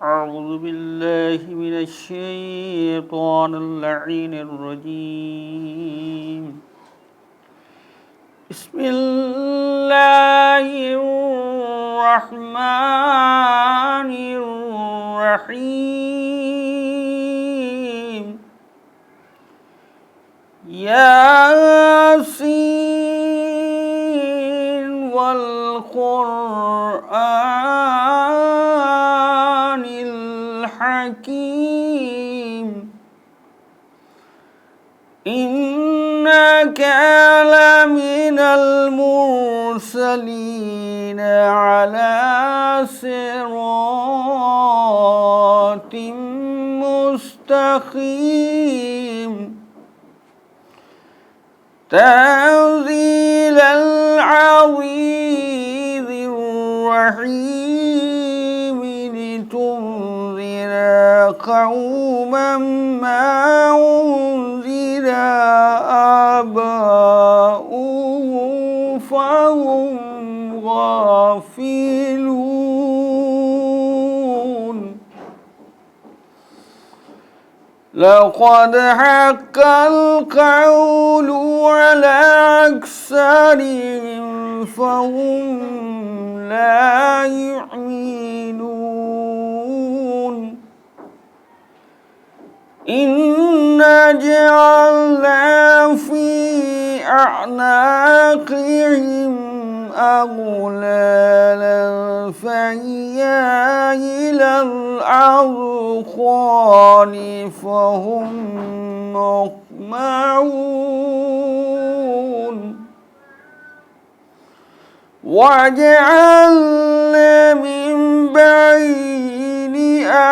أعوذ بالله من الشيطان اللعين الرجيم. بسم الله الرحمن الرحيم. ياسين والقرآن الحكيم. إنك لمن المرسلين على صراط مستقيم. تنزيل العزيز الرحيم لتنذر قوما ما أنذر آباؤهم فهم غافلون. لقد حق القول على أكثرهم فهم لا يؤمنون. إنا جعلنا في أعناقهم أغلالا فهي إلى الأذقان فهم مقمحون. وجعلنا من بين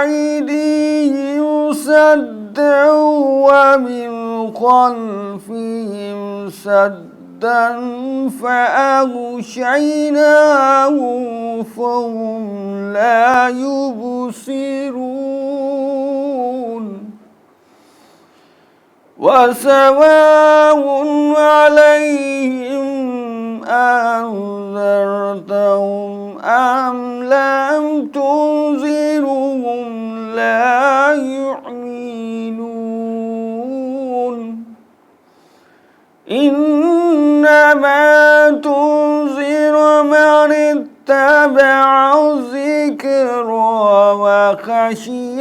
أيديهم سدا ومن خلفهم سدا فأغشيناهم فهم لا يبصرون. وسواء عليهم أنذرتهم أم لم تنذرهم لا يؤمنون. إنما تنذر من اتبع الذكر وخشي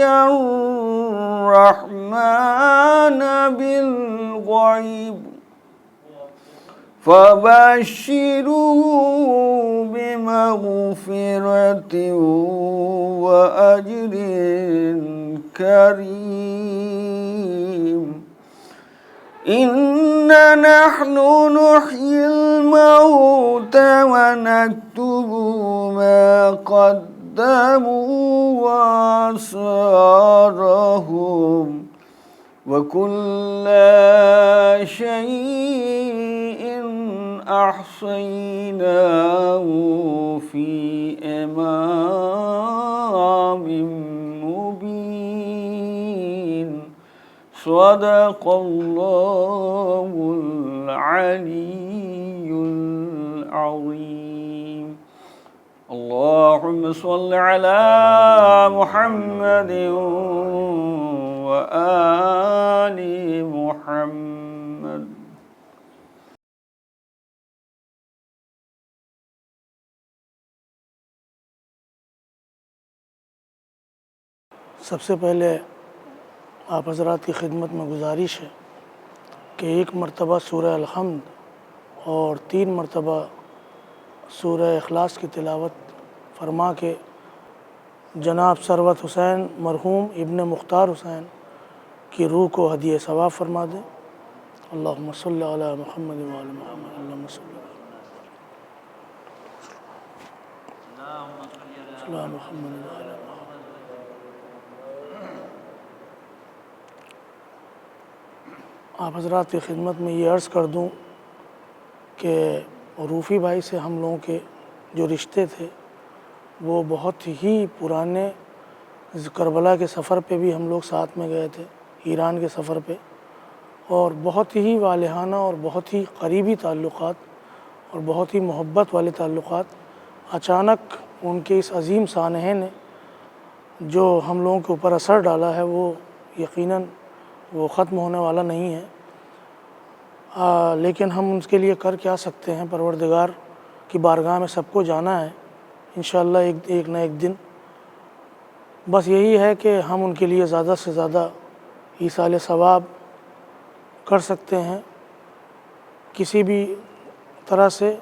الرحمن بالغيب فبشره بمغفرة وأجر كريم. إنا نحن نحيي الموتى ونكتب ما قدموا وآثارهم وكل شيء أحصيناه في إمام مبين. صدق الله العلي العظيم. اللهم صل على محمد وآل محمد. سب سے پہلے آپ حضرات کی خدمت میں گزارش ہے کہ ایک مرتبہ سورہ الحمد اور 3 مرتبہ سورہ اخلاص کی تلاوت فرما کے جناب ثروت حسین مرحوم ابن مختار حسین کی روح کو ہدیہ ثواب فرما دیں. اللہم صلی علی محمد وعلی محمد. اللہم صلی علی محمد وعلی محمد. آپ حضرات کی خدمت میں یہ عرض کر دوں کہ روفی بھائی سے ہم لوگوں کے جو رشتے تھے وہ بہت ہی پرانے. کربلا کے سفر پہ بھی ہم لوگ ساتھ میں گئے تھے، ایران کے سفر پہ، اور بہت ہی والہانہ اور بہت ہی قریبی تعلقات اور بہت ہی محبت والے تعلقات. اچانک ان کے اس عظیم سانحے نے جو ہم لوگوں کے اوپر اثر ڈالا ہے وہ یقیناً وہ ختم ہونے والا نہیں ہے، لیکن ہم اس کے لیے کر کیا سکتے ہیں؟ پروردگار کی بارگاہ میں سب کو جانا ہے انشاءاللہ ایک نہ ایک دن۔ بس یہی ہے کہ ہم ان کے لیے زیادہ سے زیادہ ایصال ثواب کر سکتے ہیں، کسی بھی طرح سے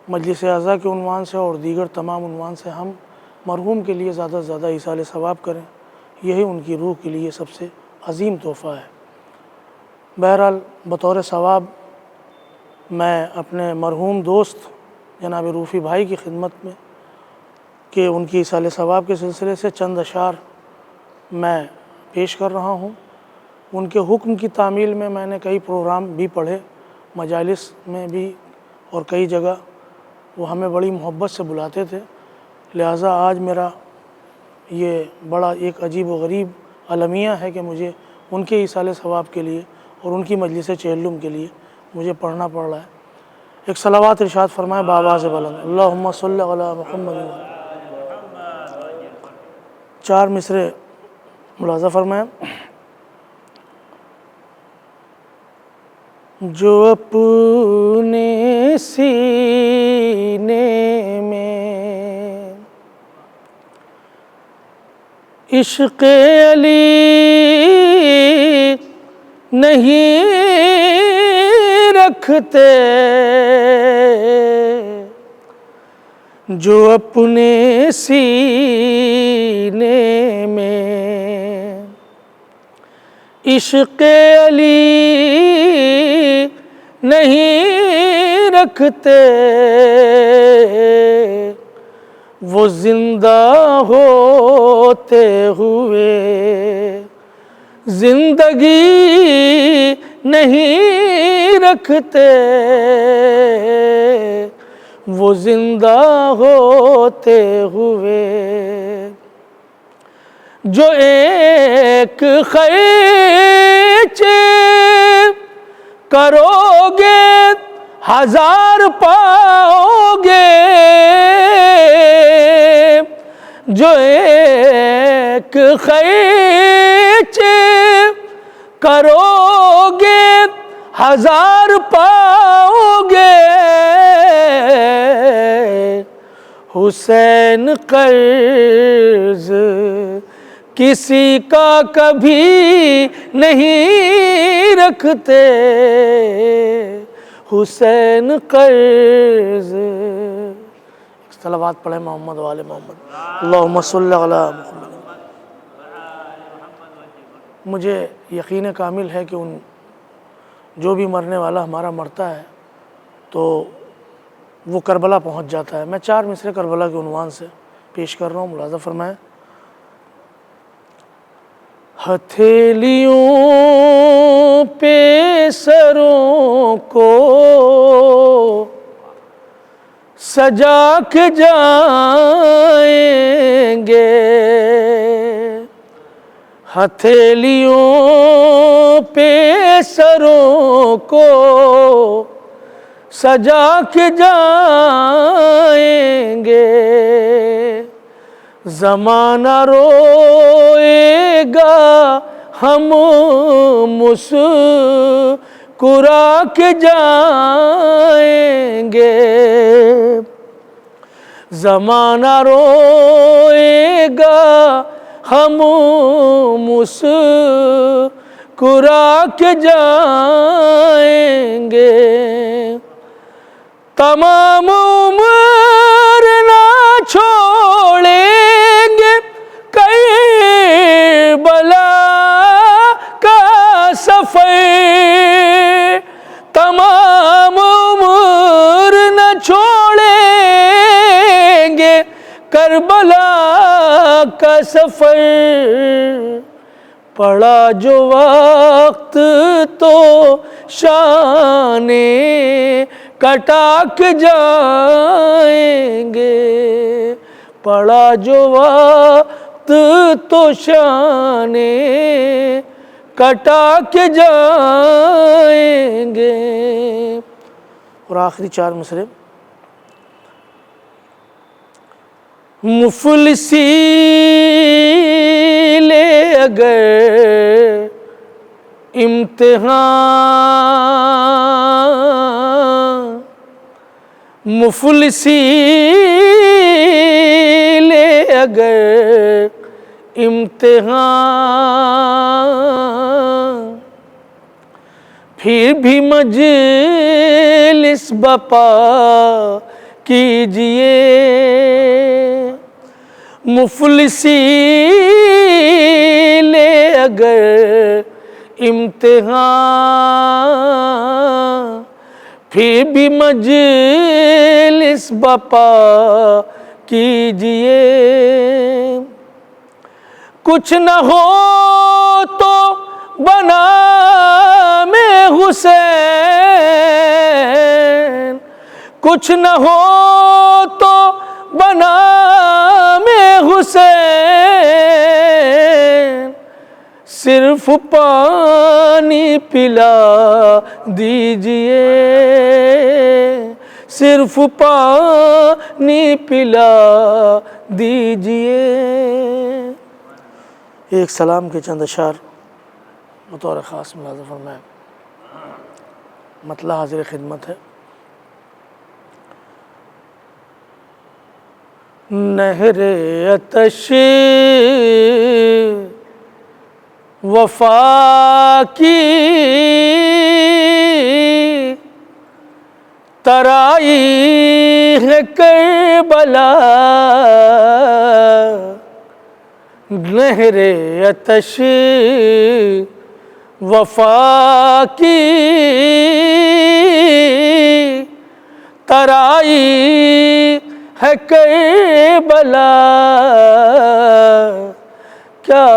مجلس اعزا کے عنوان سے اور دیگر تمام عنوان سے ہم مرحوم کے لیے زیادہ سے زیادہ ایصال ثواب کریں، یہی ان کی روح کے لیے سب سے عظیم تحفہ ہے۔ بہرحال بطور ثواب میں اپنے مرحوم دوست جناب روفی بھائی کی خدمت میں کہ ان کی ایصال ثواب کے سلسلے سے چند اشعار میں پیش کر رہا ہوں۔ ان کے حکم کی تعمیل میں نے کئی پروگرام بھی پڑھے، مجالس میں بھی اور کئی جگہ وہ ہمیں بڑی محبت سے بلاتے تھے، لہٰذا آج میرا یہ بڑا ایک عجیب و غریب المیہ ہے کہ مجھے ان کے ایصال ثواب کے لیے اور ان کی مجلس چہلم کے لیے مجھے پڑھنا پڑ رہا ہے۔ ایک صلوات ارشاد فرمائے بآواز بلند، اللہم صلی علی محمد۔ 4 مصرے ملاحظہ فرمائیں۔ جو اپنے سینے میں عشق علی نہیں رکھتے، جو اپنے سینے میں عشق علی نہیں رکھتے، وہ زندہ ہوتے ہوئے زندگی نہیں رکھتے، وہ زندہ ہوتے ہوئے جو ایک خیچ کرو گے 1000 پاؤ گے، جو ایک خیچ کرو گے 1000 پاؤ گے، حسین قرض کسی کا کبھی نہیں رکھتے، حسین قرض۔ صلوات پڑھیں محمد و آل محمد، اللہم صلی علی محمد۔ مجھے یقین کامل ہے کہ جو بھی مرنے والا ہمارا مرتا ہے تو وہ کربلا پہنچ جاتا ہے۔ میں 4 مصرے کربلا کے عنوان سے پیش کر رہا ہوں، ملاحظہ فرمائیں۔ ہتھیلیوں پہ سروں کو سجا کے جائیں گے، ہتھیلیوں پہ سروں کو سجا کے جائیں گے، زمانہ روئے گا ہم مسکرا کے جائیں گے، زمانہ روئے گا ہم مسکرا کے جائیں گے، تمام عمر نہ چھوڑیں گے کربلا کا سفر، تمام عمر نہ چھوڑیں گے کربلا کا سفر، پڑا جو وقت تو شان کٹا کے جائیں گے، پڑا جو وقت تو شان کٹا کے جائیں گے۔ اور آخری 4 مصرے، مفلسی لے اگر امتحان، مفلسی لے اگر امتحان، پھر بھی مجلس بپا کیجئے، مفلسی لے اگر امتحان، پھر بھی مجلس بپا کیجئے، کچھ نہ ہو تو بنام حسین، کچھ نہ ہو تو بنام حسین، صرف پانی پلا دیجئے، صرف پانی پلا دیجئے۔ ایک سلام کے چند اشعار بطور خاص ملاحظہ فرمائیں۔ مطلع حاضر خدمت ہے۔ نہر عطش وفا کی ترائی ہے کربلا، نہر عطش وفا کی ترائی ہے کربلا، کیا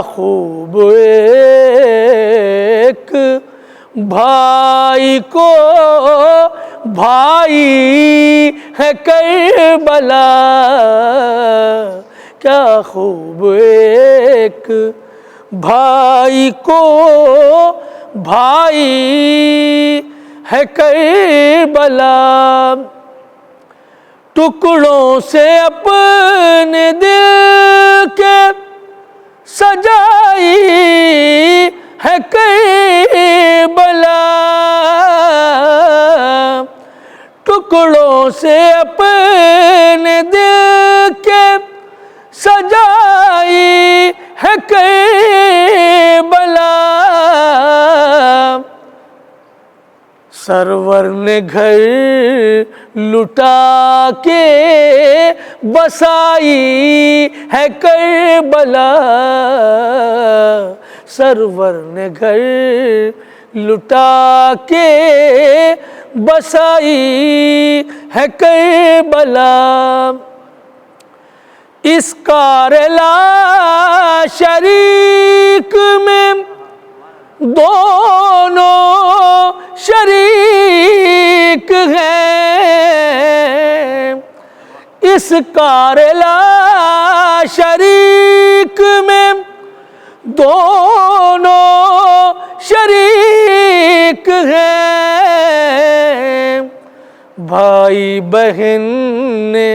خوب ایک بھائی کو بھائی ہے کربلا، کیا خوب ایک بھائی کو بھائی ہے کربلا، ٹکڑوں سے اپنے دل کے سجائی ہے کربلا، ٹکڑوں سے اپنے دل کے سجائی ہے کربلا، سرور نے گھر لٹا کے بسائی ہے کربلا، سرور نے گھر لٹا کے بسائی ہے کربلا، اس کارلا شریک میں دونوں شریک ہیں، اس کارلا شریک میں دونوں شریک ہیں، بھائی بہن نے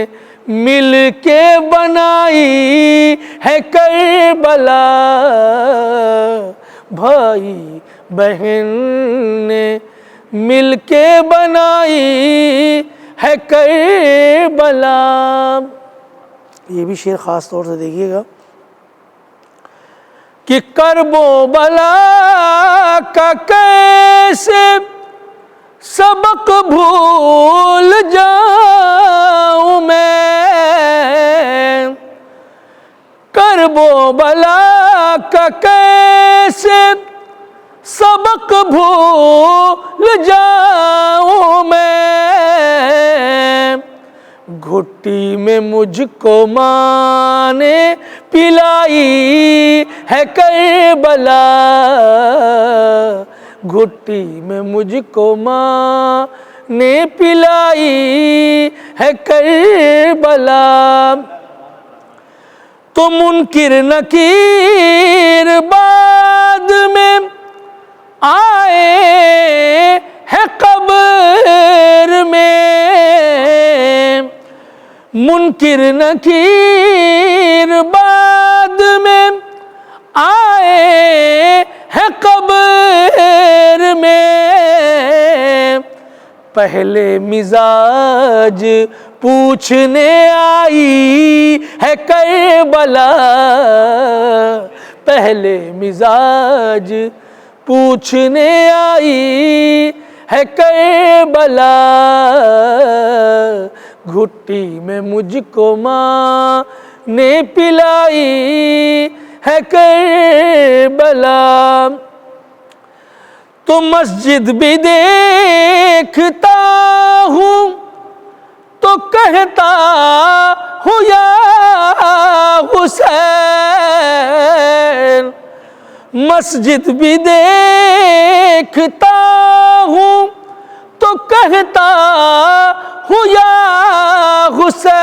مل کے بنائی ہے کربلا، بھائی بہن نے مل کے بنائی ہے کربلا۔ یہ بھی شعر خاص طور سے دیکھیے گا کہ کرب و بلا کا کیسے سبق بھول جاؤں میں، کرب و بلا کا کیسے سبق بھول جاؤں میں، گھٹی میں مجھ کو ماں نے پلائی ہے کربلا، گھٹی میں مجھ کو ماں نے پلائی ہے کربلا، تو منکر نکیر بعد میں آئے ہے قبر میں، منکر نکیر بعد میں آئے ہیں قبر میں، پہلے مزاج پوچھنے آئی ہے کربلا، پہلے مزاج پوچھنے آئی ہے کربلا، گھٹی میں مجھ کو ماں نے پلائی ہے کربلا، تو مسجد بھی دیکھتا ہوں تو کہتا ہوں یا حسین، مسجد بھی دیکھتا ہوں تو کہتا ہوں یا حسین،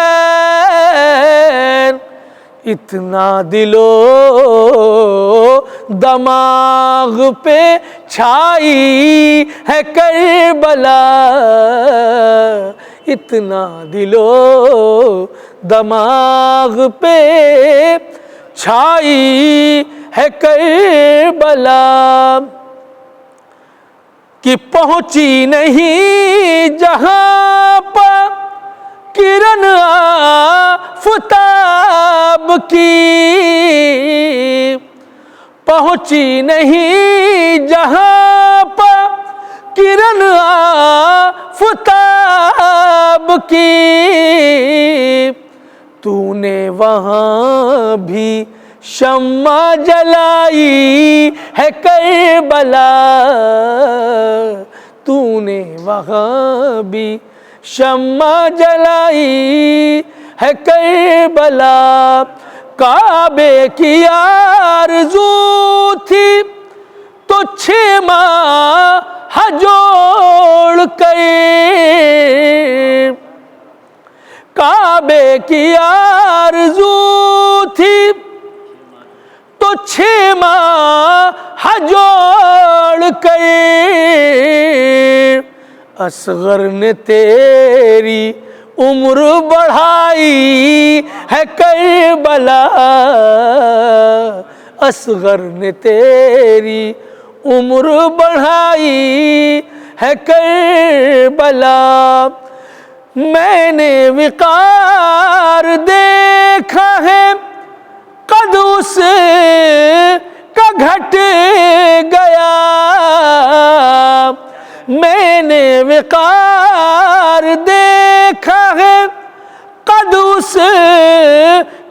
اتنا دل و دماغ پہ چھائی ہے کربلا، اتنا دل و دماغ پہ چھائی ہے کربلا، کہ پہنچی نہیں جہاں پر کرن آفتاب کی، پہنچی نہیں جہاں پر کرن آفتاب کی، تو نے وہاں بھی شمع جلائی ہے کربلا، تو نے وہاں بھی شمع جلائی ہے کربلا، کعبے کی آرزو تھی تو 6 ماہ جوڑ کر، کعبے کی آرزو تھی تو 6 ماہ جوڑ کر، اصغر نے تیری عمر بڑھائی ہے کربلا، اصغر نے تیری عمر بڑھائی ہے کربلا، میں نے وقار دیکھا ہے قد اس کا گھٹ گیا، میں نے وقار دیکھا ہے قد اس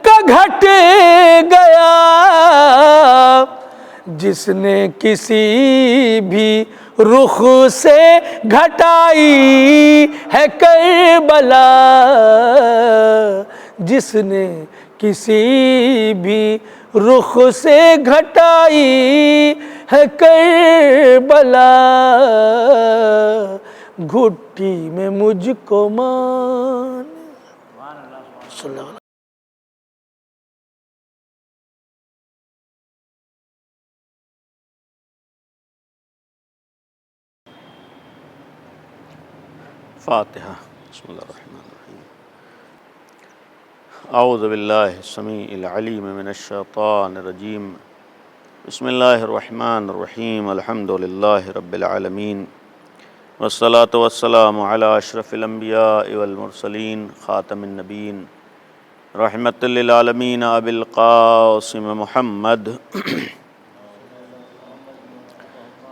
کا گھٹ گیا، جس نے کسی بھی رخ سے گھٹائی ہے کربلا، جس نے کسی بھی رخ سے گھٹائی ہے کربلا، گھٹی میں مجھ کو مان صلی اللہ علیہ فاتحہ۔ بسم اللہ الرحمن الرحیم۔ اعوذ باللہ السمیع العلیم من الشیطان الرجیم، بسم اللہ الرحمن الرحیم، الحمد للہ رب العالمین، والصلاة والسلام علی اشرف الانبیاء والمرسلین، خاتم النبیین، رحمت للعالمین، ابی القاسم محمد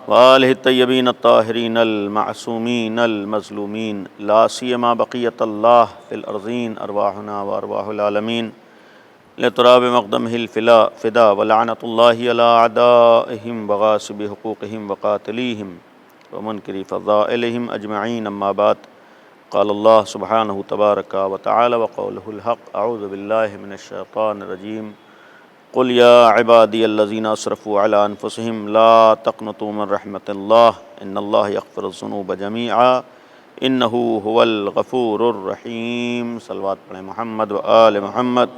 وآلہ الطیبین الطاہرین المعصومین المظلومین، لا سیما بقیت اللہ فی الارضین، ارواحنا وارواح العالمین لتراب مقدمہ الفدا، ولعنت اللہ علی اعدائہم وغاصب حقوقہم وقاتلیہم ومنکری فضائلہم اجمعین، اما بعد، قال اللہ سبحانہ تبارک وتعالی وقولہ الحق، اعوذ باللہ من الشیطان الرجیم، قل یا عبادی الذین اسرفوا علی انفسہم لا تقنطوا من رحمت اللہ ان اللہ یغفر الذنوب جمیعا انہ هو الغفور الرحیم۔ صلوات پڑھیں محمد و آل محمد۔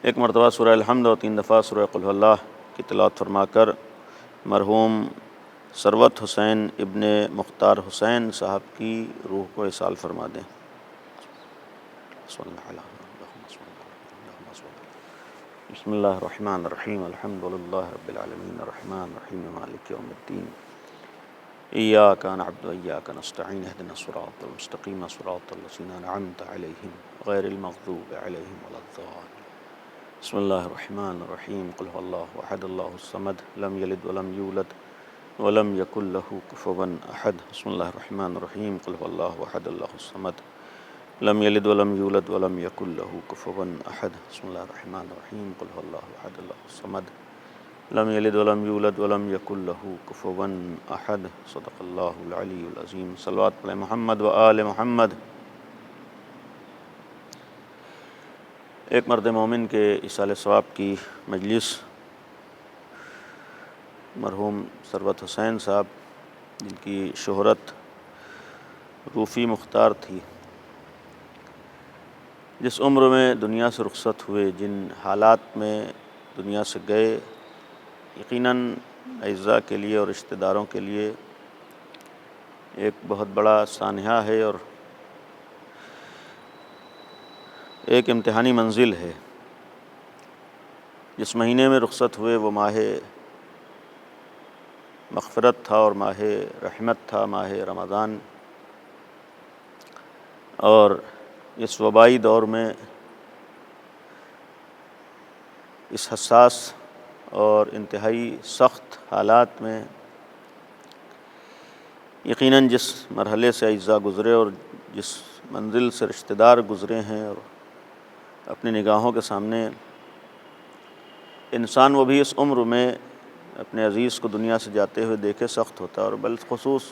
ایک مرتبہ سورہ الحمد اور 3 دفعہ سورہ قل هو اللہ کی تلاوت فرما کر مرحوم ثروت حسین ابن مختار حسین صاحب کی روح کو اصال فرما دیں۔ صلی اللہ علیہ بسم اللہ الرحمن الرحیم الحمد للہ رب العالمین الرحمن الرحیم مالک یوم الدین ایاک نعبد و ایاک نستعین اہدنا الصراط المستقیم صراط الذین انعمت علیہم غیر المغضوب علیہم ولا الضالین بسم اللہ الرحمن الرحیم قل هو اللہ احد اللہ الصمد لم یلد ولم یولد ولم یکن لہ کفوا احد بسم اللہ الرحمن الرحیم قل هو اللہ احد اللہ الصمد لم یلد ولم یولد ولم یکن لہ کفوا احد بسم اللہ الرحمن الرحیم قل هو اللہ احد اللہ الصمد لم یلد ولم یولد ولم یکن لہ کفوا احد صدق اللہ العلی العظیم صلوات علی محمد و آل محمد۔ ایک مرد مومن کے ایصال ثواب کی مجلس مرحوم ثروت حسین صاحب جن کی شہرت روفی مختار تھی، جس عمر میں دنیا سے رخصت ہوئے، جن حالات میں دنیا سے گئے، یقیناً اعزاء کے لیے اور رشتہ داروں کے لیے ایک بہت بڑا سانحہ ہے اور ایک امتحانی منزل ہے۔ جس مہینے میں رخصت ہوئے وہ ماہ مغفرت تھا اور ماہ رحمت تھا، ماہ رمضان، اور اس وبائی دور میں اس حساس اور انتہائی سخت حالات میں یقیناً جس مرحلے سے اعزاء گزرے اور جس منزل سے رشتہ دار گزرے ہیں اور اپنی نگاہوں کے سامنے انسان وہ بھی اس عمر میں اپنے عزیز کو دنیا سے جاتے ہوئے دیکھے سخت ہوتا ہے، اور بالخصوص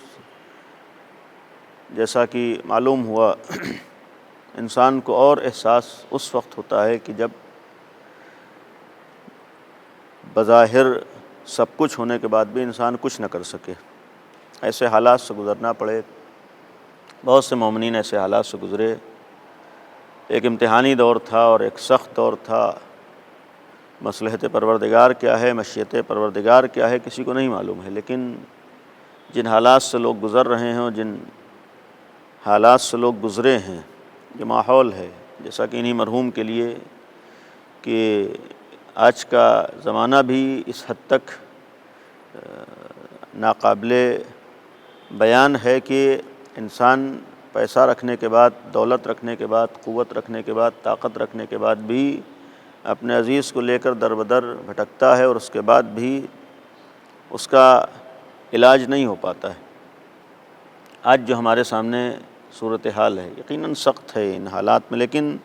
جیسا کہ معلوم ہوا انسان کو اور احساس اس وقت ہوتا ہے کہ جب بظاہر سب کچھ ہونے کے بعد بھی انسان کچھ نہ کر سکے، ایسے حالات سے گزرنا پڑے۔ بہت سے مومنین ایسے حالات سے گزرے، ایک امتحانی دور تھا اور ایک سخت دور تھا۔ مصلحت پروردگار کیا ہے، مشیت پروردگار کیا ہے، کسی کو نہیں معلوم ہے، لیکن جن حالات سے لوگ گزر رہے ہیں اور جن حالات سے لوگ گزرے ہیں، جو ماحول ہے، جیسا کہ انہی مرحوم کے لیے کہ آج کا زمانہ بھی اس حد تک ناقابل بیان ہے کہ انسان پیسہ رکھنے کے بعد، دولت رکھنے کے بعد، قوت رکھنے کے بعد، طاقت رکھنے کے بعد بھی اپنے عزیز کو لے کر در بدر بھٹکتا ہے، اور اس کے بعد بھی اس کا علاج نہیں ہو پاتا ہے۔ آج جو ہمارے سامنے صورتحال ہے یقیناً سخت ہے ان حالات میں، لیکن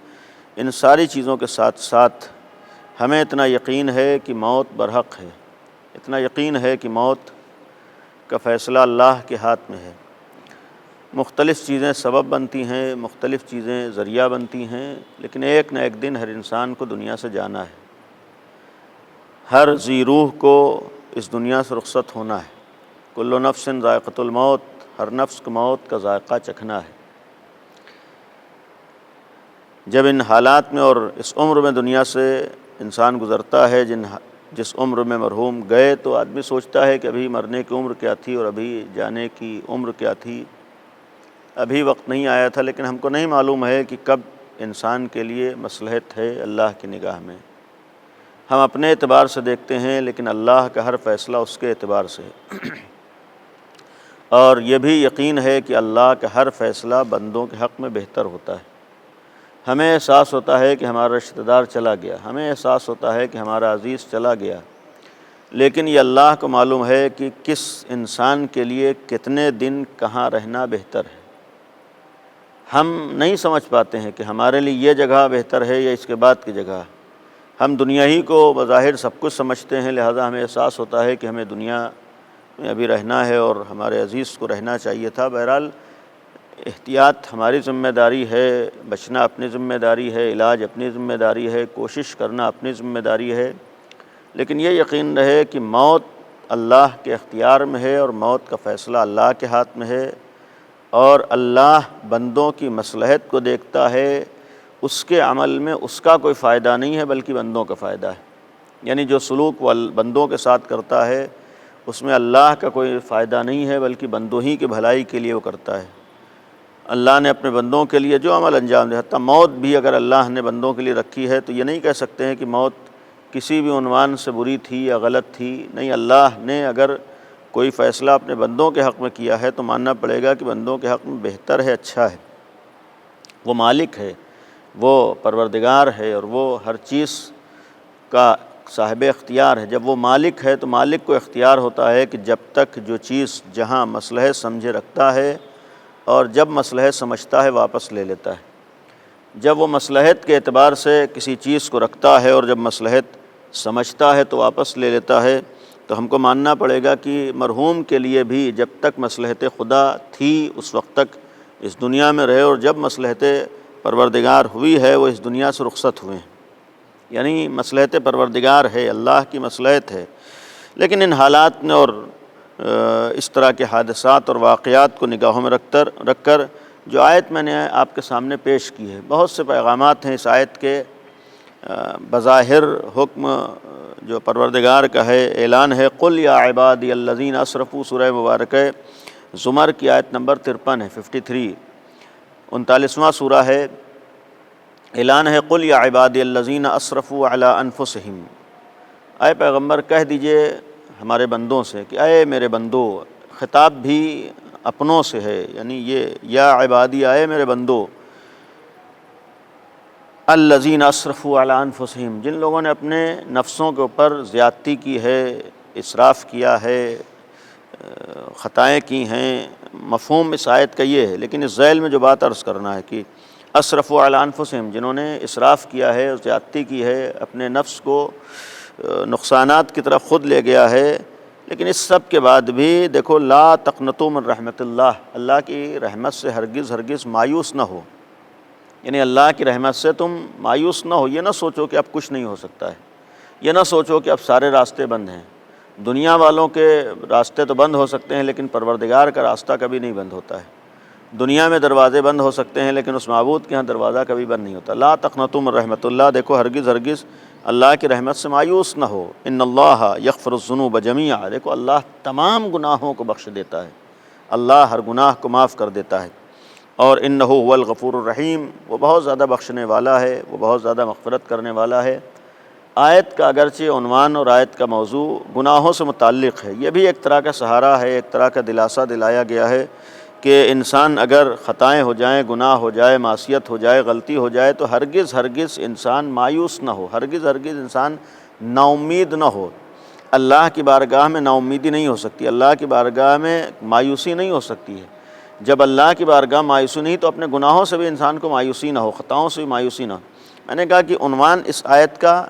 ان ساری چیزوں کے ساتھ ساتھ ہمیں اتنا یقین ہے کہ موت برحق ہے، اتنا یقین ہے کہ موت کا فیصلہ اللہ کے ہاتھ میں ہے۔ مختلف چیزیں سبب بنتی ہیں، مختلف چیزیں ذریعہ بنتی ہیں، لیکن ایک نہ ایک دن ہر انسان کو دنیا سے جانا ہے۔ ہر ذی روح کو اس دنیا سے رخصت ہونا ہے۔ کل نفس ذائقۃ الموت، ہر نفس کو موت کا ذائقہ چکھنا ہے۔ جب ان حالات میں اور اس عمر میں دنیا سے انسان گزرتا ہے، جس عمر میں مرحوم گئے، تو آدمی سوچتا ہے کہ ابھی مرنے کی عمر کیا تھی اور ابھی جانے کی عمر کیا تھی، ابھی وقت نہیں آیا تھا، لیکن ہم کو نہیں معلوم ہے کہ کب انسان کے لیے مصلحت ہے اللہ کی نگاہ میں۔ ہم اپنے اعتبار سے دیکھتے ہیں، لیکن اللہ کا ہر فیصلہ اس کے اعتبار سے ہے، اور یہ بھی یقین ہے کہ اللہ کا ہر فیصلہ بندوں کے حق میں بہتر ہوتا ہے۔ ہمیں احساس ہوتا ہے کہ ہمارا رشتہ دار چلا گیا، ہمیں احساس ہوتا ہے کہ ہمارا عزیز چلا گیا، لیکن یہ اللہ کو معلوم ہے کہ کس انسان کے لیے کتنے دن کہاں رہنا بہتر ہے۔ ہم نہیں سمجھ پاتے ہیں کہ ہمارے لیے یہ جگہ بہتر ہے یا اس کے بعد کی جگہ۔ ہم دنیا ہی کو بظاہر سب کچھ سمجھتے ہیں، لہذا ہمیں احساس ہوتا ہے کہ ہمیں دنیا میں ابھی رہنا ہے اور ہمارے عزیز کو رہنا چاہیے تھا۔ بہرحال احتیاط ہماری ذمہ داری ہے، بچنا اپنی ذمہ داری ہے، علاج اپنی ذمہ داری ہے، کوشش کرنا اپنی ذمہ داری ہے، لیکن یہ یقین رہے کہ موت اللہ کے اختیار میں ہے اور موت کا فیصلہ اللہ کے ہاتھ میں ہے، اور اللہ بندوں کی مصلحت کو دیکھتا ہے۔ اس کے عمل میں اس کا کوئی فائدہ نہیں ہے بلکہ بندوں کا فائدہ ہے، یعنی جو سلوک وہ بندوں کے ساتھ کرتا ہے اس میں اللہ کا کوئی فائدہ نہیں ہے بلکہ بندوں ہی کی بھلائی کے لیے وہ کرتا ہے۔ اللہ نے اپنے بندوں کے لیے جو عمل انجام دے، حتیٰ موت بھی اگر اللہ نے بندوں کے لیے رکھی ہے تو یہ نہیں کہہ سکتے ہیں کہ موت کسی بھی عنوان سے بری تھی یا غلط تھی، نہیں، اللہ نے اگر کوئی فیصلہ اپنے بندوں کے حق میں کیا ہے تو ماننا پڑے گا کہ بندوں کے حق میں بہتر ہے، اچھا ہے۔ وہ مالک ہے، وہ پروردگار ہے، اور وہ ہر چیز کا صاحب اختیار ہے۔ جب وہ مالک ہے تو مالک کو اختیار ہوتا ہے کہ جب تک جو چیز جہاں مصلحت سمجھے رکھتا ہے اور جب مصلحت سمجھتا ہے واپس لے لیتا ہے۔ جب وہ مصلحت کے اعتبار سے کسی چیز کو رکھتا ہے اور جب مصلحت سمجھتا ہے تو واپس لے لیتا ہے، تو ہم کو ماننا پڑے گا کہ مرحوم کے لیے بھی جب تک مصلحت خدا تھی اس وقت تک اس دنیا میں رہے، اور جب مصلحت پروردگار ہوئی ہے وہ اس دنیا سے رخصت ہوئے ہیں۔ یعنی مصلحت پروردگار ہے، اللہ کی مصلحت ہے، لیکن ان حالات میں اور اس طرح کے حادثات اور واقعات کو نگاہوں میں رکھ کر جو آیت میں نے آپ کے سامنے پیش کی ہے، بہت سے پیغامات ہیں اس آیت کے۔ بظاہر حکم جو پروردگار کا ہے، اعلان ہے، قل یا عبادی الذین اسرفوا، سورہ مبارکہ زمر کی آیت نمبر 53 ہے، 53، 39واں سورہ ہے۔ اعلان ہے، قل یا عبادی الذین اسرفوا علی انفسہم، اے پیغمبر کہہ دیجئے ہمارے بندوں سے کہ اے میرے بندو، خطاب بھی اپنوں سے ہے، یعنی یہ یا عبادی، اے میرے بندو، الذین اسرفوا علی انفسہم، جن لوگوں نے اپنے نفسوں کے اوپر زیادتی کی ہے، اسراف کیا ہے، خطائیں کی ہیں۔ مفہوم اس آیت کا یہ ہے، لیکن اس ذیل میں جو بات عرض کرنا ہے کہ اسرفوا علی انفسہم، جنہوں نے اسراف کیا ہے، زیادتی کی ہے، اپنے نفس کو نقصانات کی طرف خود لے گیا ہے، لیکن اس سب کے بعد بھی دیکھو، لا تقنطوا من رحمت اللہ، اللہ کی رحمت سے ہرگز ہرگز مایوس نہ ہو، یعنی اللہ کی رحمت سے تم مایوس نہ ہو۔ یہ نہ سوچو کہ اب کچھ نہیں ہو سکتا ہے، یہ نہ سوچو کہ اب سارے راستے بند ہیں۔ دنیا والوں کے راستے تو بند ہو سکتے ہیں، لیکن پروردگار کا راستہ کبھی نہیں بند ہوتا ہے۔ دنیا میں دروازے بند ہو سکتے ہیں، لیکن اس معبود کے ہاں دروازہ کبھی بند نہیں ہوتا۔ لا تقنطوا من رحمت اللہ، دیکھو ہرگز ہرگز اللہ کی رحمت سے مایوس نہ ہو۔ ان اللہ یغفر الذنوب جميعا، دیکھو اللہ تمام گناہوں کو بخش دیتا ہے، اللہ ہر گناہ کو معاف کر دیتا ہے، اور انہ هو الغفور الرحیم، وہ بہت زیادہ بخشنے والا ہے، وہ بہت زیادہ مغفرت کرنے والا ہے۔ آیت کا اگرچہ عنوان اور آیت کا موضوع گناہوں سے متعلق ہے، یہ بھی ایک طرح کا سہارا ہے، ایک طرح کا دلاسا دلایا گیا ہے کہ انسان اگر خطائیں ہو جائیں، گناہ ہو جائے، معصیت ہو جائے، غلطی ہو جائے تو ہرگز ہرگز انسان مایوس نہ ہو، ہرگز ہرگز انسان نا امید نہ ہو۔ اللہ کی بارگاہ میں نا امیدی نہیں ہو سکتی، اللہ کی بارگاہ میں مایوسی نہیں ہو سکتی ہے۔ جب اللہ کی بارگاہ مایوسی نہیں تو اپنے گناہوں سے بھی انسان کو مایوسی نہ ہو، خطاؤں سے بھی مایوسی نہ ہو۔ میں نے کہا کہ عنوان اس آیت کا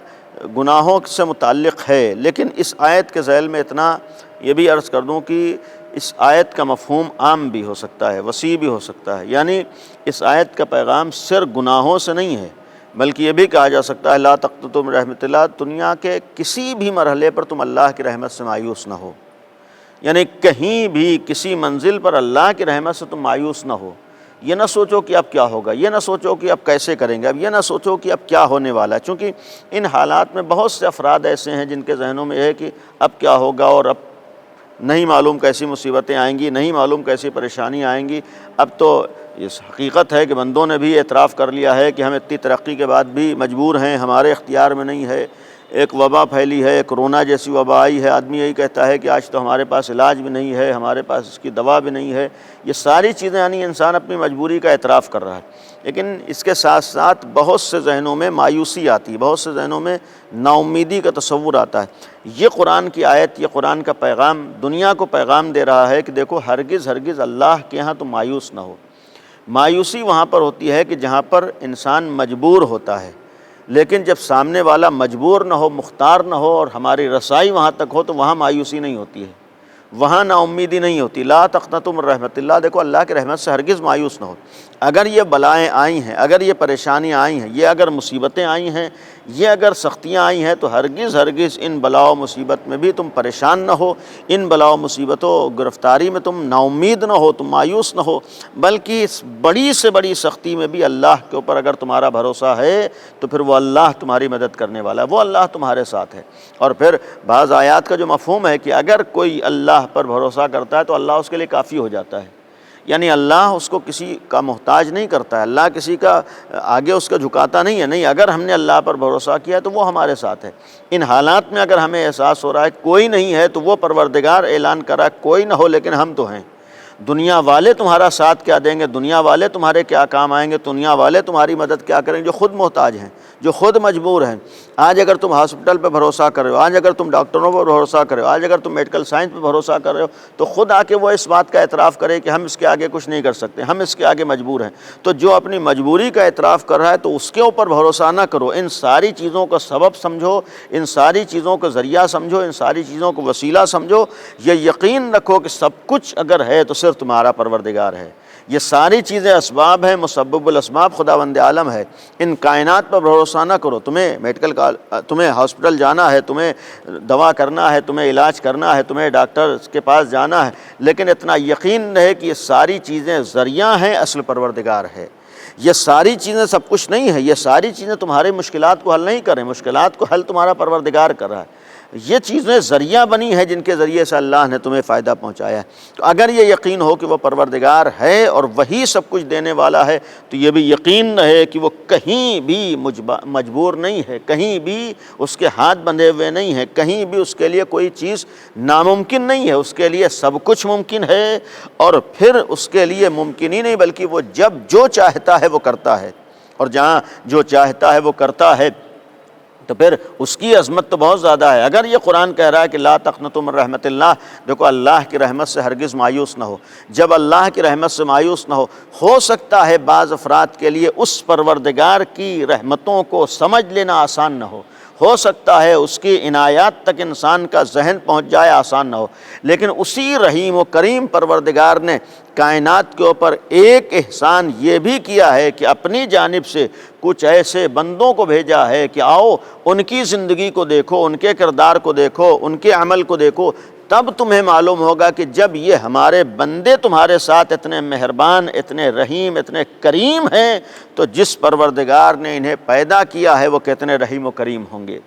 گناہوں سے متعلق ہے، لیکن اس آیت کے ذیل میں اتنا یہ بھی عرض کر دوں کہ اس آیت کا مفہوم عام بھی ہو سکتا ہے، وسیع بھی ہو سکتا ہے، یعنی اس آیت کا پیغام صرف گناہوں سے نہیں ہے، بلکہ یہ بھی کہا جا سکتا ہے لا تقنطوا من رحمت اللہ، دنیا کے کسی بھی مرحلے پر تم اللہ کی رحمت سے مایوس نہ ہو، یعنی کہیں بھی کسی منزل پر اللہ کی رحمت سے تم مایوس نہ ہو۔ یہ نہ سوچو کہ اب کیا ہوگا، یہ نہ سوچو کہ اب کیسے کریں گے، اب یہ نہ سوچو کہ اب کیا ہونے والا ہے، چونکہ ان حالات میں بہت سے افراد ایسے ہیں جن کے ذہنوں میں یہ ہے کہ اب کیا ہوگا، اور اب نہیں معلوم کیسی مصیبتیں آئیں گی، نہیں معلوم کیسی پریشانی آئیں گی۔ اب تو اس حقیقت ہے کہ بندوں نے بھی اعتراف کر لیا ہے کہ ہم اتنی ترقی کے بعد بھی مجبور ہیں، ہمارے اختیار میں نہیں ہے۔ ایک وبا پھیلی ہے، کرونا جیسی وبا آئی ہے، آدمی یہی کہتا ہے کہ آج تو ہمارے پاس علاج بھی نہیں ہے، ہمارے پاس اس کی دوا بھی نہیں ہے۔ یہ ساری چیزیں یعنی انسان اپنی مجبوری کا اعتراف کر رہا ہے، لیکن اس کے ساتھ ساتھ بہت سے ذہنوں میں مایوسی آتی ہے، بہت سے ذہنوں میں نا امیدی کا تصور آتا ہے۔ یہ قرآن کی آیت، یہ قرآن کا پیغام دنیا کو پیغام دے رہا ہے کہ دیکھو ہرگز ہرگز اللہ کے ہاں تم مایوس نہ ہو۔ مایوسی وہاں پر ہوتی ہے کہ جہاں پر انسان مجبور ہوتا ہے، لیکن جب سامنے والا مجبور نہ ہو، مختار نہ ہو، اور ہماری رسائی وہاں تک ہو تو وہاں مایوسی نہیں ہوتی ہے، وہاں نا امیدی نہیں ہوتی۔ لا تقنطوا من رحمت اللہ، دیکھو اللہ کی رحمت سے ہرگز مایوس نہ ہو۔ اگر یہ بلائیں آئی ہیں، اگر یہ پریشانیاں آئی ہیں، یہ اگر مصیبتیں آئی ہیں، یہ اگر سختیاں آئی ہیں، تو ہرگز ہرگز ان بلا و مصیبت میں بھی تم پریشان نہ ہو، ان بلا و مصیبتوں گرفتاری میں تم نا امید نہ ہو، تم مایوس نہ ہو، بلکہ اس بڑی سے بڑی سختی میں بھی اللہ کے اوپر اگر تمہارا بھروسہ ہے تو پھر وہ اللہ تمہاری مدد کرنے والا ہے، وہ اللہ تمہارے ساتھ ہے۔ اور پھر بعض آیات کا جو مفہوم ہے کہ اگر کوئی اللہ پر بھروسہ کرتا ہے تو اللہ اس کے لیے کافی ہو جاتا ہے، یعنی اللہ اس کو کسی کا محتاج نہیں کرتا ہے، اللہ کسی کا آگے اس کا جھکاتا نہیں ہے، نہیں، اگر ہم نے اللہ پر بھروسہ کیا تو وہ ہمارے ساتھ ہے۔ ان حالات میں اگر ہمیں احساس ہو رہا ہے کوئی نہیں ہے تو وہ پروردگار اعلان کرا کوئی نہ ہو لیکن ہم تو ہیں، دنیا والے تمہارا ساتھ کیا دیں گے، دنیا والے تمہارے کیا کام آئیں گے، دنیا والے تمہاری مدد کیا کریں گے، جو خود محتاج ہیں، جو خود مجبور ہیں۔ آج اگر تم ہاسپٹل پہ بھروسہ کر رہے ہو، آج اگر تم ڈاکٹروں پر بھروسہ کر رہے ہو، آج اگر تم میڈیکل سائنس پہ بھروسہ کر رہے ہو، تو خود آ کے وہ اس بات کا اعتراف کرے کہ ہم اس کے آگے کچھ نہیں کر سکتے، ہم اس کے آگے مجبور ہیں۔ تو جو اپنی مجبوری کا اعتراف کر رہا ہے تو اس کے اوپر بھروسہ نہ کرو، ان ساری چیزوں کا سبب سمجھو، ان ساری چیزوں کو ذریعہ سمجھو، ان ساری چیزوں کو وسیلہ سمجھو، یہ یقین رکھو کہ سب کچھ اگر ہے تو صرف تمہارا پروردگار ہے۔ یہ ساری چیزیں اسباب ہیں، مسبب الاسباب خداوند عالم ہے۔ ان کائنات پر بھروسہ نہ کرو، تمہیں ہاسپٹل جانا ہے، تمہیں دوا کرنا ہے، تمہیں علاج کرنا ہے، تمہیں ڈاکٹر کے پاس جانا ہے، لیکن اتنا یقین رہے کہ یہ ساری چیزیں ذریعہ ہیں، اصل پروردگار ہے۔ یہ ساری چیزیں سب کچھ نہیں ہے، یہ ساری چیزیں تمہاری مشکلات کو حل نہیں کریں، مشکلات کو حل تمہارا پروردگار کر رہا ہے۔ یہ چیزیں ذریعہ بنی ہیں جن کے ذریعے سے اللہ نے تمہیں فائدہ پہنچایا ہے۔ تو اگر یہ یقین ہو کہ وہ پروردگار ہے اور وہی سب کچھ دینے والا ہے تو یہ بھی یقین رہے کہ وہ کہیں بھی مجبور نہیں ہے، کہیں بھی اس کے ہاتھ بندھے ہوئے نہیں ہے، کہیں بھی اس کے لیے کوئی چیز ناممکن نہیں ہے، اس کے لیے سب کچھ ممکن ہے، اور پھر اس کے لیے ممکن ہی نہیں بلکہ وہ جب جو چاہتا ہے وہ کرتا ہے، اور جہاں جو چاہتا ہے وہ کرتا ہے تو پھر اس کی عظمت تو بہت زیادہ ہے۔ اگر یہ قرآن کہہ رہا ہے کہ لا تقنطوا من رحمت اللہ، دیکھو اللہ کی رحمت سے ہرگز مایوس نہ ہو۔ جب اللہ کی رحمت سے مایوس نہ ہو سکتا ہے بعض افراد کے لیے اس پروردگار کی رحمتوں کو سمجھ لینا آسان نہ ہو سکتا ہے اس کی عنایات تک انسان کا ذہن پہنچ جائے، آسان نہ ہو، لیکن اسی رحیم و کریم پروردگار نے کائنات کے اوپر ایک احسان یہ بھی کیا ہے کہ اپنی جانب سے کچھ ایسے بندوں کو بھیجا ہے کہ آؤ ان کی زندگی کو دیکھو، ان کے کردار کو دیکھو، ان کے عمل کو دیکھو، تب تمہیں معلوم ہوگا کہ جب یہ ہمارے بندے تمہارے ساتھ اتنے مہربان، اتنے رحیم، اتنے کریم ہیں تو جس پروردگار نے انہیں پیدا کیا ہے وہ کتنے رحیم و کریم ہوں گے۔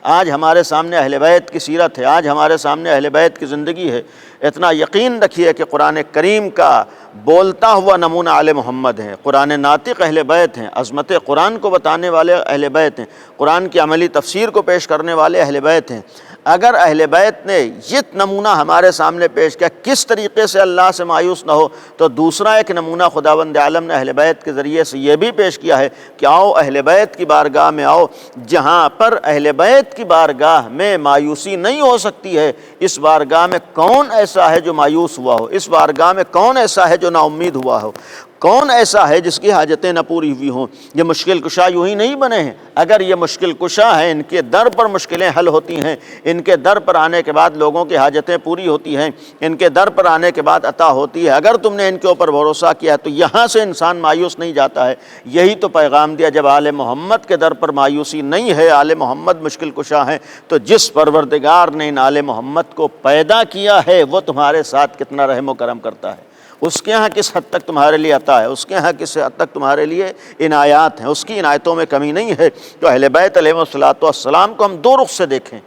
آج ہمارے سامنے اہل بیت کی سیرت ہے، آج ہمارے سامنے اہل بیت کی زندگی ہے۔ اتنا یقین رکھیے کہ قرآن کریم کا بولتا ہوا نمونہ آل محمد ہیں، قرآن ناطق اہل بیت ہیں، عظمت قرآن کو بتانے والے اہل بیت ہیں، قرآن کی عملی تفسیر کو پیش کرنے والے اہل بیت ہیں۔ اگر اہل بیت نے یہ نمونہ ہمارے سامنے پیش کیا کس طریقے سے اللہ سے مایوس نہ ہو، تو دوسرا ایک نمونہ خداوند عالم نے اہل بیت کے ذریعے سے یہ بھی پیش کیا ہے کہ آؤ اہل بیت کی بارگاہ میں آؤ، جہاں پر اہل بیت کی بارگاہ میں مایوسی نہیں ہو سکتی ہے، اس بارگاہ میں کون ایسا ہے جو مایوس ہوا ہو، اس بارگاہ میں کون ایسا ہے جو نا امید ہوا ہو، کون ایسا ہے جس کی حاجتیں نہ پوری ہوئی ہوں۔ یہ مشکل کشا یوں ہی نہیں بنے ہیں، اگر یہ مشکل کشا ہیں، ان کے در پر مشکلیں حل ہوتی ہیں، ان کے در پر آنے کے بعد لوگوں کی حاجتیں پوری ہوتی ہیں، ان کے در پر آنے کے بعد عطا ہوتی ہے۔ اگر تم نے ان کے اوپر بھروسہ کیا تو یہاں سے انسان مایوس نہیں جاتا ہے۔ یہی تو پیغام دیا، جب آل محمد کے در پر مایوسی نہیں ہے، آل محمد مشکل کشا ہیں، تو جس پروردگار نے ان آل محمد کو پیدا کیا ہے وہ تمہارے ساتھ کتنا رحم و کرم کرتا ہے، اس کے ہاں کس حد تک تمہارے لیے عطا ہے، اس کے ہاں کس حد تک تمہارے لیے عنایات ہیں، اس کی عنایتوں میں کمی نہیں ہے۔ تو اہل بیت علیہ السلام کو ہم دو رخ سے دیکھیں،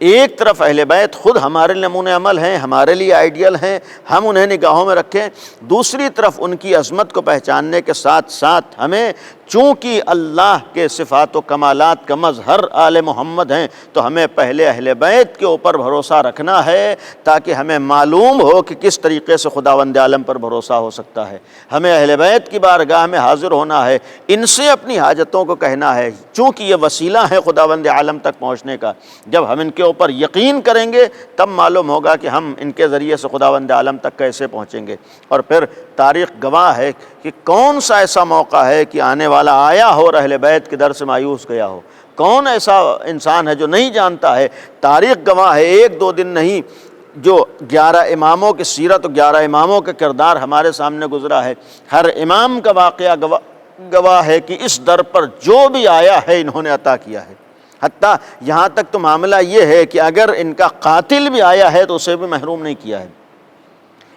ایک طرف اہل بیت خود ہمارے نمونۂ عمل ہیں، ہمارے لیے آئیڈیل ہیں، ہم انہیں نگاہوں میں رکھیں، دوسری طرف ان کی عظمت کو پہچاننے کے ساتھ ساتھ ہمیں چونکہ اللہ کے صفات و کمالات کا مظہر آل محمد ہیں تو ہمیں پہلے اہل بیت کے اوپر بھروسہ رکھنا ہے تاکہ ہمیں معلوم ہو کہ کس طریقے سے خداوند عالم پر بھروسہ ہو سکتا ہے۔ ہمیں اہل بیت کی بارگاہ میں حاضر ہونا ہے، ان سے اپنی حاجتوں کو کہنا ہے، چونکہ یہ وسیلہ ہے خداوند عالم تک پہنچنے کا۔ جب ہم ان کے اوپر یقین کریں گے تب معلوم ہوگا کہ ہم ان کے ذریعے سے خداوند عالم تک کیسے پہنچیں گے۔ اور پھر تاریخ گواہ ہے کہ کون سا ایسا موقع ہے کہ آنے والا آیا ہو اور اہل بیت کے در سے مایوس گیا ہو، کون ایسا انسان ہے جو نہیں جانتا ہے۔ تاریخ گواہ ہے، ایک دو دن نہیں، جو 11 اماموں کی سیرت و 11 اماموں کا کردار ہمارے سامنے گزرا ہے، ہر امام کا واقعہ گواہ ہے کہ اس در پر جو بھی آیا ہے انہوں نے عطا کیا ہے۔ حتیٰ یہاں تک تو معاملہ یہ ہے کہ اگر ان کا قاتل بھی آیا ہے تو اسے بھی محروم نہیں کیا ہے،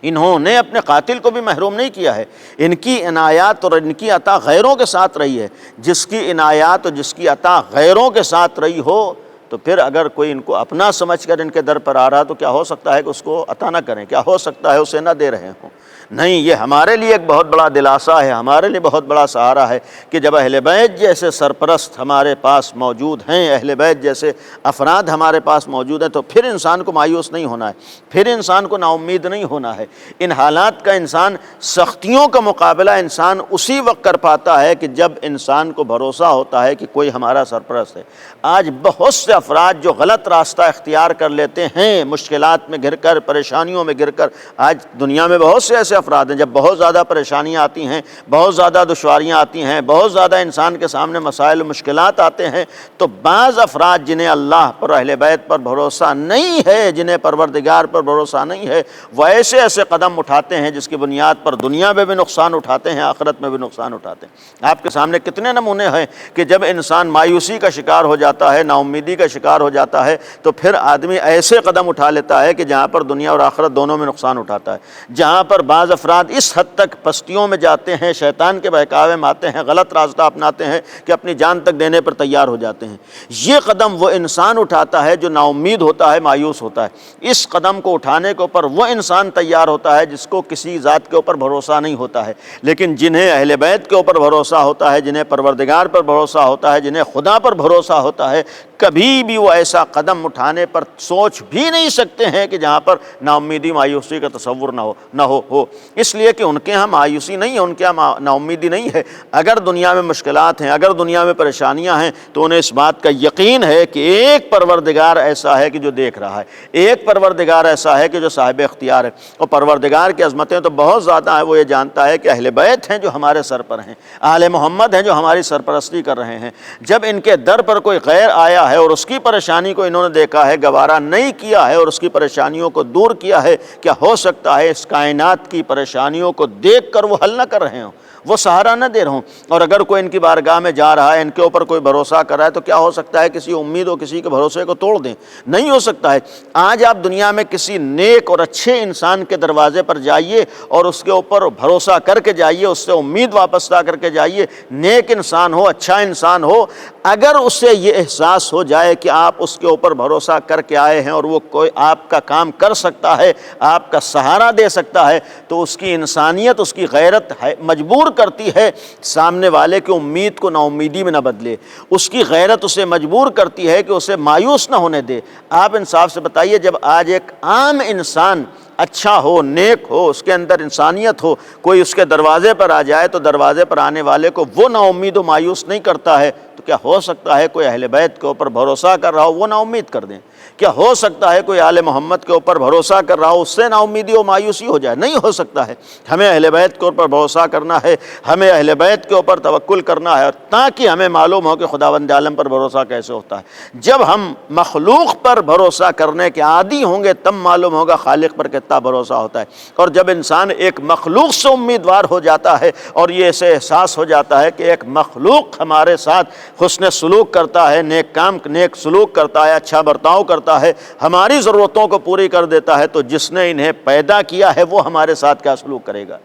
انہوں نے اپنے قاتل کو بھی محروم نہیں کیا ہے۔ ان کی عنایات اور ان کی عطا غیروں کے ساتھ رہی ہے، جس کی عنایات اور جس کی عطا غیروں کے ساتھ رہی ہو تو پھر اگر کوئی ان کو اپنا سمجھ کر ان کے در پر آ رہا تو کیا ہو سکتا ہے کہ اس کو عطا نہ کریں، کیا ہو سکتا ہے اسے نہ دے رہے ہوں؟ نہیں، یہ ہمارے لیے ایک بہت بڑا دلاسا ہے، ہمارے لیے بہت بڑا سہارا ہے کہ جب اہل بیت جیسے سرپرست ہمارے پاس موجود ہیں، اہل بیت جیسے افراد ہمارے پاس موجود ہیں، تو پھر انسان کو مایوس نہیں ہونا ہے، پھر انسان کو نا امید نہیں ہونا ہے۔ ان حالات کا انسان، سختیوں کا مقابلہ انسان اسی وقت کر پاتا ہے کہ جب انسان کو بھروسہ ہوتا ہے کہ کوئی ہمارا سرپرست ہے۔ آج بہت سے افراد جو غلط راستہ اختیار کر لیتے ہیں، مشکلات میں گر کر، پریشانیوں میں گر کر، آج دنیا میں بہت سے ایسے افراد ہیں جب بہت زیادہ پریشانیاں آتی ہیں، بہت زیادہ دشواریاں آتی ہیں، بہت زیادہ انسان کے سامنے مسائل و مشکلات آتے ہیں، تو بعض افراد جنہیں اللہ پر، اہل بیت پر بھروسہ نہیں ہے، جنہیں پروردگار پر بھروسہ نہیں ہے، وہ ایسے ایسے قدم اٹھاتے ہیں جس کی بنیاد پر دنیا میں بھی نقصان اٹھاتے ہیں، آخرت میں بھی نقصان اٹھاتے ہیں۔ آپ کے سامنے کتنے نمونے ہیں کہ جب انسان مایوسی کا شکار ہو جاتا ہے، نا امیدی کا شکار ہو جاتا ہے، تو پھر آدمی ایسے قدم اٹھا لیتا ہے کہ جہاں پر دنیا اور آخرت دونوں میں نقصان اٹھاتا ہے، جہاں پر بعض افراد اس حد تک پستیوں میں جاتے ہیں، شیطان کے بہکاوے میں آتے ہیں، غلط راستہ اپناتے ہیں کہ اپنی جان تک دینے پر تیار ہو جاتے ہیں۔ یہ قدم وہ انسان اٹھاتا ہے جو نا امید ہوتا ہے، مایوس ہوتا ہے۔ اس قدم کو اٹھانے کے اوپر وہ انسان تیار ہوتا ہے جس کو کسی ذات کے اوپر بھروسہ نہیں ہوتا ہے، لیکن جنہیں اہل بیت کے اوپر بھروسہ ہوتا ہے، جنہیں پروردگار پر بھروسہ ہوتا ہے، جنہیں خدا پر بھروسہ ہوتا ہے، کبھی بھی وہ ایسا قدم اٹھانے پر سوچ بھی نہیں سکتے ہیں کہ جہاں پر نا امیدی، مایوسی کا تصور نہ ہو۔ اس لیے کہ ان کے ہاں مایوسی نہیں ہے، ان کے ہاں نا امیدی نہیں ہے۔ اگر دنیا میں مشکلات ہیں، اگر دنیا میں پریشانیاں ہیں، تو انہیں اس بات کا یقین ہے کہ ایک پروردگار ایسا ہے کہ جو دیکھ رہا ہے، ایک پروردگار ایسا ہے کہ جو صاحب اختیار ہے۔ اور پروردگار کی عظمتیں تو بہت زیادہ ہیں، وہ یہ جانتا ہے کہ اہل بیت ہیں جو ہمارے سر پر ہیں، آل محمد ہیں جو ہماری سرپرستی کر رہے ہیں۔ جب ان کے در پر کوئی غیر آیا ہے اور اس کی پریشانی کو انہوں نے دیکھا ہے، گوارا نہیں کیا ہے اور اس کی پریشانیوں کو دور کیا ہے، کیا ہو سکتا ہے اس کائنات کی پریشانیوں کو دیکھ کر وہ حل نہ کر رہے ہوں، وہ سہارا نہ دے رہے ہوں؟ اور اگر کوئی ان کی بارگاہ میں جا رہا ہے، ان کے اوپر کوئی بھروسہ کر رہا ہے، تو کیا ہو سکتا ہے کسی امید و کسی کے بھروسے کو توڑ دیں؟ نہیں ہو سکتا ہے۔ آج آپ دنیا میں کسی نیک اور اچھے انسان کے دروازے پر جائیے اور اس کے اوپر بھروسہ کر کے جائیے، اس سے امید واپس لا کر کے جائیے۔ نیک انسان ہو، اچھا انسان ہو، اگر اسے یہ احساس ہو جائے کہ آپ اس کے اوپر بھروسہ کر کے آئے ہیں اور وہ کوئی آپ کا کام کر سکتا ہے، آپ کا سہارا دے سکتا ہے، تو اس کی انسانیت، اس کی غیرت مجبور کرتی ہے سامنے والے کی امید کو نا امیدی میں نہ بدلے، اس کی غیرت اسے مجبور کرتی ہے کہ اسے مایوس نہ ہونے دے۔ آپ انصاف سے بتائیے، جب آج ایک عام انسان اچھا ہو، نیک ہو، اس کے اندر انسانیت ہو، کوئی اس کے دروازے پر آ جائے تو دروازے پر آنے والے کو وہ نا امید و مایوس نہیں کرتا ہے، تو کیا ہو سکتا ہے کوئی اہل بیت کے اوپر بھروسہ کر رہا ہو وہ نا امید کر دیں؟ کیا ہو سکتا ہے کوئی آل محمد کے اوپر بھروسہ کر رہا ہو اس سے نا امیدی و مایوسی ہو جائے؟ نہیں ہو سکتا ہے۔ ہمیں اہل بیت کے اوپر بھروسہ کرنا ہے، ہمیں اہل بیت کے اوپر توکل کرنا ہے، تاکہ ہمیں معلوم ہو کہ خداوند عالم پر بھروسہ کیسے ہوتا ہے۔ جب ہم مخلوق پر بھروسہ کرنے کے عادی ہوں گے تب معلوم ہوگا خالق پر کتنا بھروسہ ہوتا ہے۔ اور جب انسان ایک مخلوق سے امیدوار ہو جاتا ہے اور یہ اسے احساس ہو جاتا ہے کہ ایک مخلوق ہمارے ساتھ حسن سلوک کرتا ہے، نیک سلوک کرتا ہے، اچھا برتاؤ کرتا ہے، ہماری ضرورتوں کو پوری کر دیتا ہے، تو جس نے انہیں پیدا کیا ہے وہ ہمارے ساتھ کیا سلوک کرے گا؟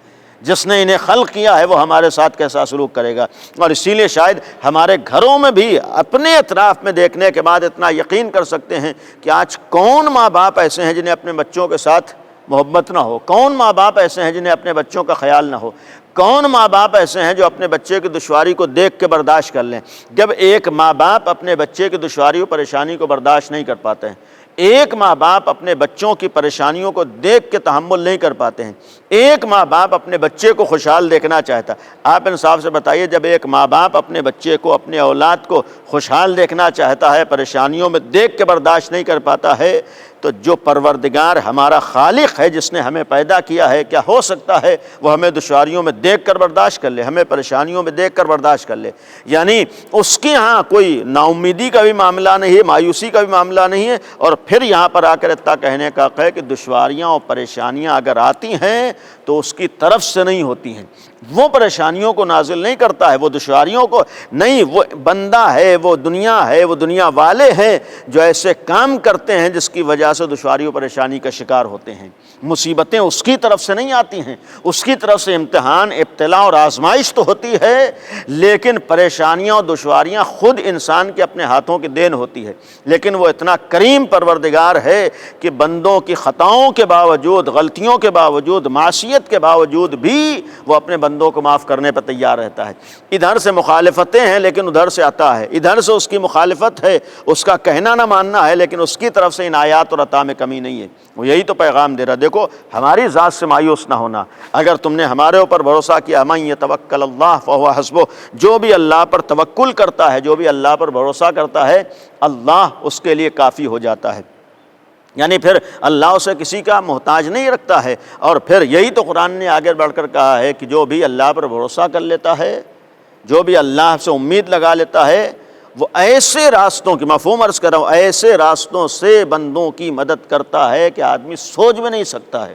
جس نے انہیں خلق کیا ہے وہ ہمارے ساتھ کیسا سلوک کرے گا؟ اور اسی لیے شاید ہمارے گھروں میں بھی اپنے اطراف میں دیکھنے کے بعد اتنا یقین کر سکتے ہیں کہ آج کون ماں باپ ایسے ہیں جنہیں اپنے بچوں کے ساتھ محبت نہ ہو، کون ماں باپ ایسے ہیں جنہیں اپنے بچوں کا خیال نہ ہو، کون ماں باپ ایسے ہیں جو اپنے بچے کی دشواری کو دیکھ کے برداشت کر لیں۔ جب ایک ماں باپ اپنے بچے کی دشواری و پریشانی کو برداشت نہیں کر پاتے ہیں، ایک ماں باپ اپنے بچوں کی پریشانیوں کو دیکھ کے تحمل نہیں کر پاتے ہیں، ایک ماں باپ اپنے بچے کو خوشحال دیکھنا چاہتا، آپ انصاف سے بتائیے، جب ایک ماں باپ اپنے بچے کو، اپنے اولاد کو خوشحال دیکھنا چاہتا ہے، پریشانیوں میں دیکھ کے برداشت نہیں کر پاتا ہے، تو جو پروردگار ہمارا خالق ہے، جس نے ہمیں پیدا کیا ہے، کیا ہو سکتا ہے وہ ہمیں دشواریوں میں دیکھ کر برداشت کر لے، ہمیں پریشانیوں میں دیکھ کر برداشت کر لے؟ یعنی اس کے ہاں کوئی نا امیدی کا بھی معاملہ نہیں ہے، مایوسی کا بھی معاملہ نہیں ہے، اور پھر یہاں پر آ کر اتنا کہنے کا ہے کہ دشواریاں اور پریشانیاں اگر آتی ہیں تو اس کی طرف سے نہیں ہوتی ہیں، وہ پریشانیوں کو نازل نہیں کرتا ہے، وہ دشواریوں کو نہیں، وہ بندہ ہے، وہ دنیا والے ہیں جو ایسے کام کرتے ہیں جس کی وجہ سے دشواری و پریشانی کا شکار ہوتے ہیں۔ مصیبتیں اس کی طرف سے نہیں آتی ہیں، اس کی طرف سے امتحان، ابتلا اور آزمائش تو ہوتی ہے، لیکن پریشانیاں اور دشواریاں خود انسان کے اپنے ہاتھوں کی دین ہوتی ہے۔ لیکن وہ اتنا کریم پروردگار ہے کہ بندوں کی خطاؤں کے باوجود، غلطیوں کے باوجود، معصیت کے باوجود بھی وہ اپنے بندوں کو معاف کرنے پر تیار رہتا ہے۔ ادھر سے مخالفتیں ہیں لیکن ادھر سے عطا ہے، ادھر سے اس کی مخالفت ہے، اس کا کہنا نہ ماننا ہے، لیکن اس کی طرف سے عنایات اور عطا میں کمی نہیں ہے۔ وہ یہی تو پیغام دے رہا، دیکھو ہماری ذات سے مایوس نہ ہونا، اگر تم نے ہمارے اوپر بھروسہ کیا، من یتوکل اللہ فہو حسبہ، جو بھی اللہ پر توکل کرتا ہے، جو بھی اللہ پر بھروسہ کرتا ہے، اللہ اس کے لیے کافی ہو جاتا ہے۔ یعنی پھر اللہ اسے کسی کا محتاج نہیں رکھتا ہے۔ اور پھر یہی تو قرآن نے آگے بڑھ کر کہا ہے کہ جو بھی اللہ پر بھروسہ کر لیتا ہے، جو بھی اللہ سے امید لگا لیتا ہے، وہ ایسے راستوں کی، مفہوم عرض کر رہا ہوں، ایسے راستوں سے بندوں کی مدد کرتا ہے کہ آدمی سوچ بھی نہیں سکتا ہے۔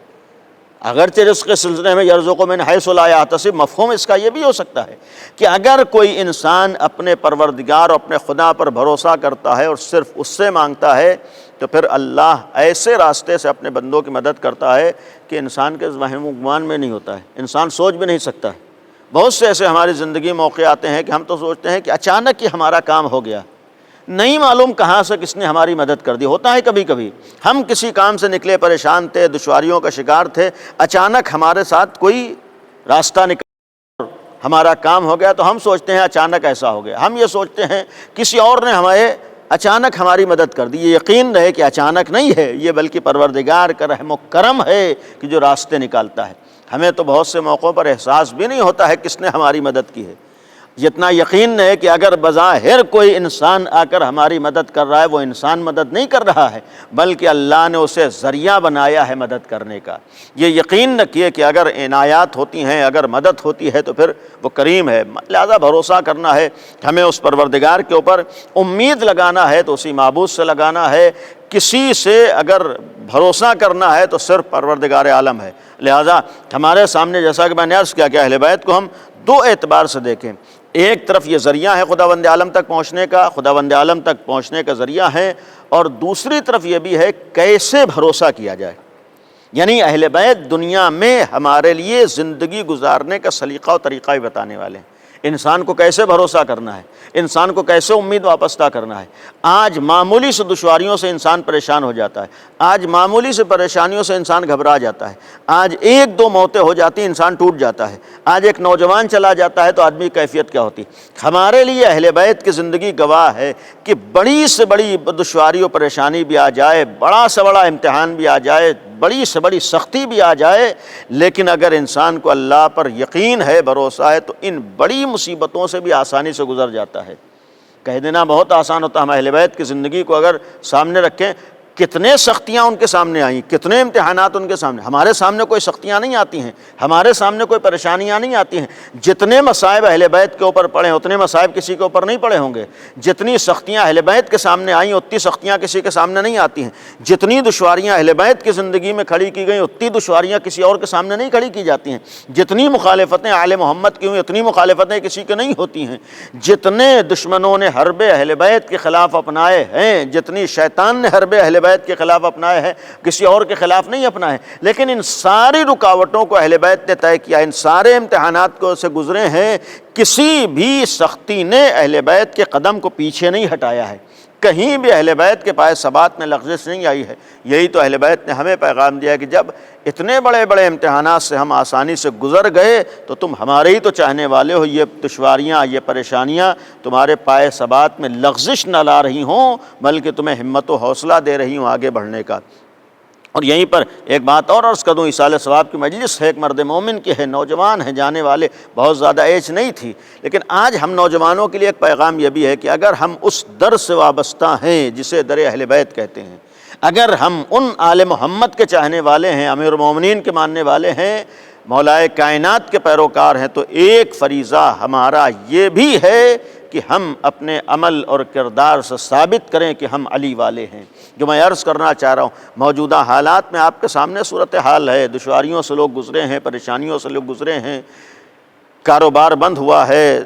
اگرچہ رزق کے سلسلے میں یرزق من حیث لا یحتسب، مفہوم اس کا یہ بھی ہو سکتا ہے کہ اگر کوئی انسان اپنے پروردگار اور اپنے خدا پر بھروسہ کرتا ہے اور صرف اس سے مانگتا ہے، تو پھر اللہ ایسے راستے سے اپنے بندوں کی مدد کرتا ہے کہ انسان کے وہم و گمان میں نہیں ہوتا ہے، انسان سوچ بھی نہیں سکتا ہے۔ بہت سے ایسے ہماری زندگی موقع آتے ہیں کہ ہم تو سوچتے ہیں کہ اچانک ہی ہمارا کام ہو گیا، نہیں معلوم کہاں سے کس نے ہماری مدد کر دی۔ ہوتا ہے کبھی کبھی ہم کسی کام سے نکلے، پریشان تھے، دشواریوں کا شکار تھے، اچانک ہمارے ساتھ کوئی راستہ نکل، ہمارا کام ہو گیا، تو ہم سوچتے ہیں اچانک ایسا ہو گیا۔ ہم یہ سوچتے ہیں کسی اور نے اچانک ہماری مدد کر دی۔ یہ یقین رہے کہ اچانک نہیں ہے، یہ بلکہ پروردگار کا رحم و کرم ہے کہ جو راستے نکالتا ہے۔ ہمیں تو بہت سے موقعوں پر احساس بھی نہیں ہوتا ہے کس نے ہماری مدد کی ہے۔ جتنا یقین ہے کہ اگر بظاہر کوئی انسان آ کر ہماری مدد کر رہا ہے، وہ انسان مدد نہیں کر رہا ہے، بلکہ اللہ نے اسے ذریعہ بنایا ہے مدد کرنے کا۔ یہ یقین رکھیے کہ اگر عنایات ہوتی ہیں، اگر مدد ہوتی ہے تو پھر وہ کریم ہے۔ لہذا بھروسہ کرنا ہے، ہمیں اس پروردگار کے اوپر امید لگانا ہے تو اسی معبود سے لگانا ہے۔ کسی سے اگر بھروسہ کرنا ہے تو صرف پروردگار عالم ہے۔ لہذا ہمارے سامنے، جیسا کہ میں نے عرض کیا کہ اہل بیت کو ہم دو اعتبار سے دیکھیں۔ ایک طرف یہ ذریعہ ہے خداوند عالم تک پہنچنے کا، خداوند عالم تک پہنچنے کا ذریعہ ہے، اور دوسری طرف یہ بھی ہے کیسے بھروسہ کیا جائے۔ یعنی اہل بیت دنیا میں ہمارے لیے زندگی گزارنے کا سلیقہ و طریقہ بھی بتانے والے ہیں۔ انسان کو کیسے بھروسہ کرنا ہے، انسان کو کیسے امید وابستہ کرنا ہے۔ آج معمولی سے دشواریوں سے انسان پریشان ہو جاتا ہے، آج معمولی سے پریشانیوں سے انسان گھبرا جاتا ہے، آج ایک دو موتیں ہو جاتی ہیں انسان ٹوٹ جاتا ہے، آج ایک نوجوان چلا جاتا ہے تو آدمی کی کیفیت کیا ہوتی۔ ہمارے لیے اہل بیت کی زندگی گواہ ہے کہ بڑی سے بڑی دشواری و پریشانی بھی آ جائے، بڑا سے بڑا امتحان بھی آ جائے، بڑی سے بڑی سختی بھی آ جائے، لیکن اگر انسان کو اللہ پر یقین ہے، بھروسہ ہے، تو ان بڑی مصیبتوں سے بھی آسانی سے گزر جاتا ہے۔ کہہ دینا بہت آسان ہوتا ہے۔ ہم اہل بیت کی زندگی کو اگر سامنے رکھیں، کتنے سختیاں ان کے سامنے آئیں، کتنے امتحانات ان کے سامنے۔ ہمارے سامنے کوئی سختیاں نہیں آتی ہیں، ہمارے سامنے کوئی پریشانیاں نہیں آتی ہیں۔ جتنے مصائب اہل بیت کے اوپر پڑے اتنے مصائب کسی کے اوپر نہیں پڑے ہوں گے۔ جتنی سختیاں اہل بیت کے سامنے آئیں اتنی سختیاں کسی کے سامنے نہیں آتی ہیں۔ جتنی دشواریاں اہل بیت کی زندگی میں کھڑی کی گئیں اتنی دشواریاں کسی اور کے سامنے نہیں کھڑی کی جاتی ہیں۔ جتنی مخالفتیں آل محمد کی ہوئیں اتنی مخالفتیں کسی کے نہیں ہوتی ہیں۔ جتنے دشمنوں نے حرب اہل بیت کے خلاف اپنائے ہیں، جتنی شیطان نے حرب اہل بیت کے خلاف اپنائے ہیں، کسی اور کے خلاف نہیں اپنائے، لیکن ان ساری رکاوٹوں کو اہل بیت نے طے کیا، ان سارے امتحانات کو سے گزرے ہیں۔ کسی بھی سختی نے اہل بیت کے قدم کو پیچھے نہیں ہٹایا ہے، کہیں بھی اہل بیت کے پائے ثبات میں لغزش نہیں آئی ہے۔ یہی تو اہل بیت نے ہمیں پیغام دیا کہ جب اتنے بڑے بڑے امتحانات سے ہم آسانی سے گزر گئے تو تم ہمارے ہی تو چاہنے والے ہو، یہ دشواریاں، یہ پریشانیاں تمہارے پائے ثبات میں لغزش نہ لا رہی ہوں بلکہ تمہیں ہمت و حوصلہ دے رہی ہوں آگے بڑھنے کا۔ اور یہیں پر ایک بات اور عرض کر دوں، ایصال ثواب کی مجلس ہے، ایک مرد مومن کی ہے، نوجوان ہیں جانے والے، بہت زیادہ ایج نہیں تھی، لیکن آج ہم نوجوانوں کے لیے ایک پیغام یہ بھی ہے کہ اگر ہم اس در سے وابستہ ہیں جسے در اہل بیت کہتے ہیں، اگر ہم ان آل محمد کے چاہنے والے ہیں، امیر المومنین کے ماننے والے ہیں، مولائے کائنات کے پیروکار ہیں، تو ایک فریضہ ہمارا یہ بھی ہے کہ ہم اپنے عمل اور کردار سے ثابت کریں کہ ہم علی والے ہیں۔ جو میں عرض کرنا چاہ رہا ہوں، موجودہ حالات میں آپ کے سامنے صورتحال ہے، دشواریوں سے لوگ گزرے ہیں، پریشانیوں سے لوگ گزرے ہیں، کاروبار بند ہوا ہے،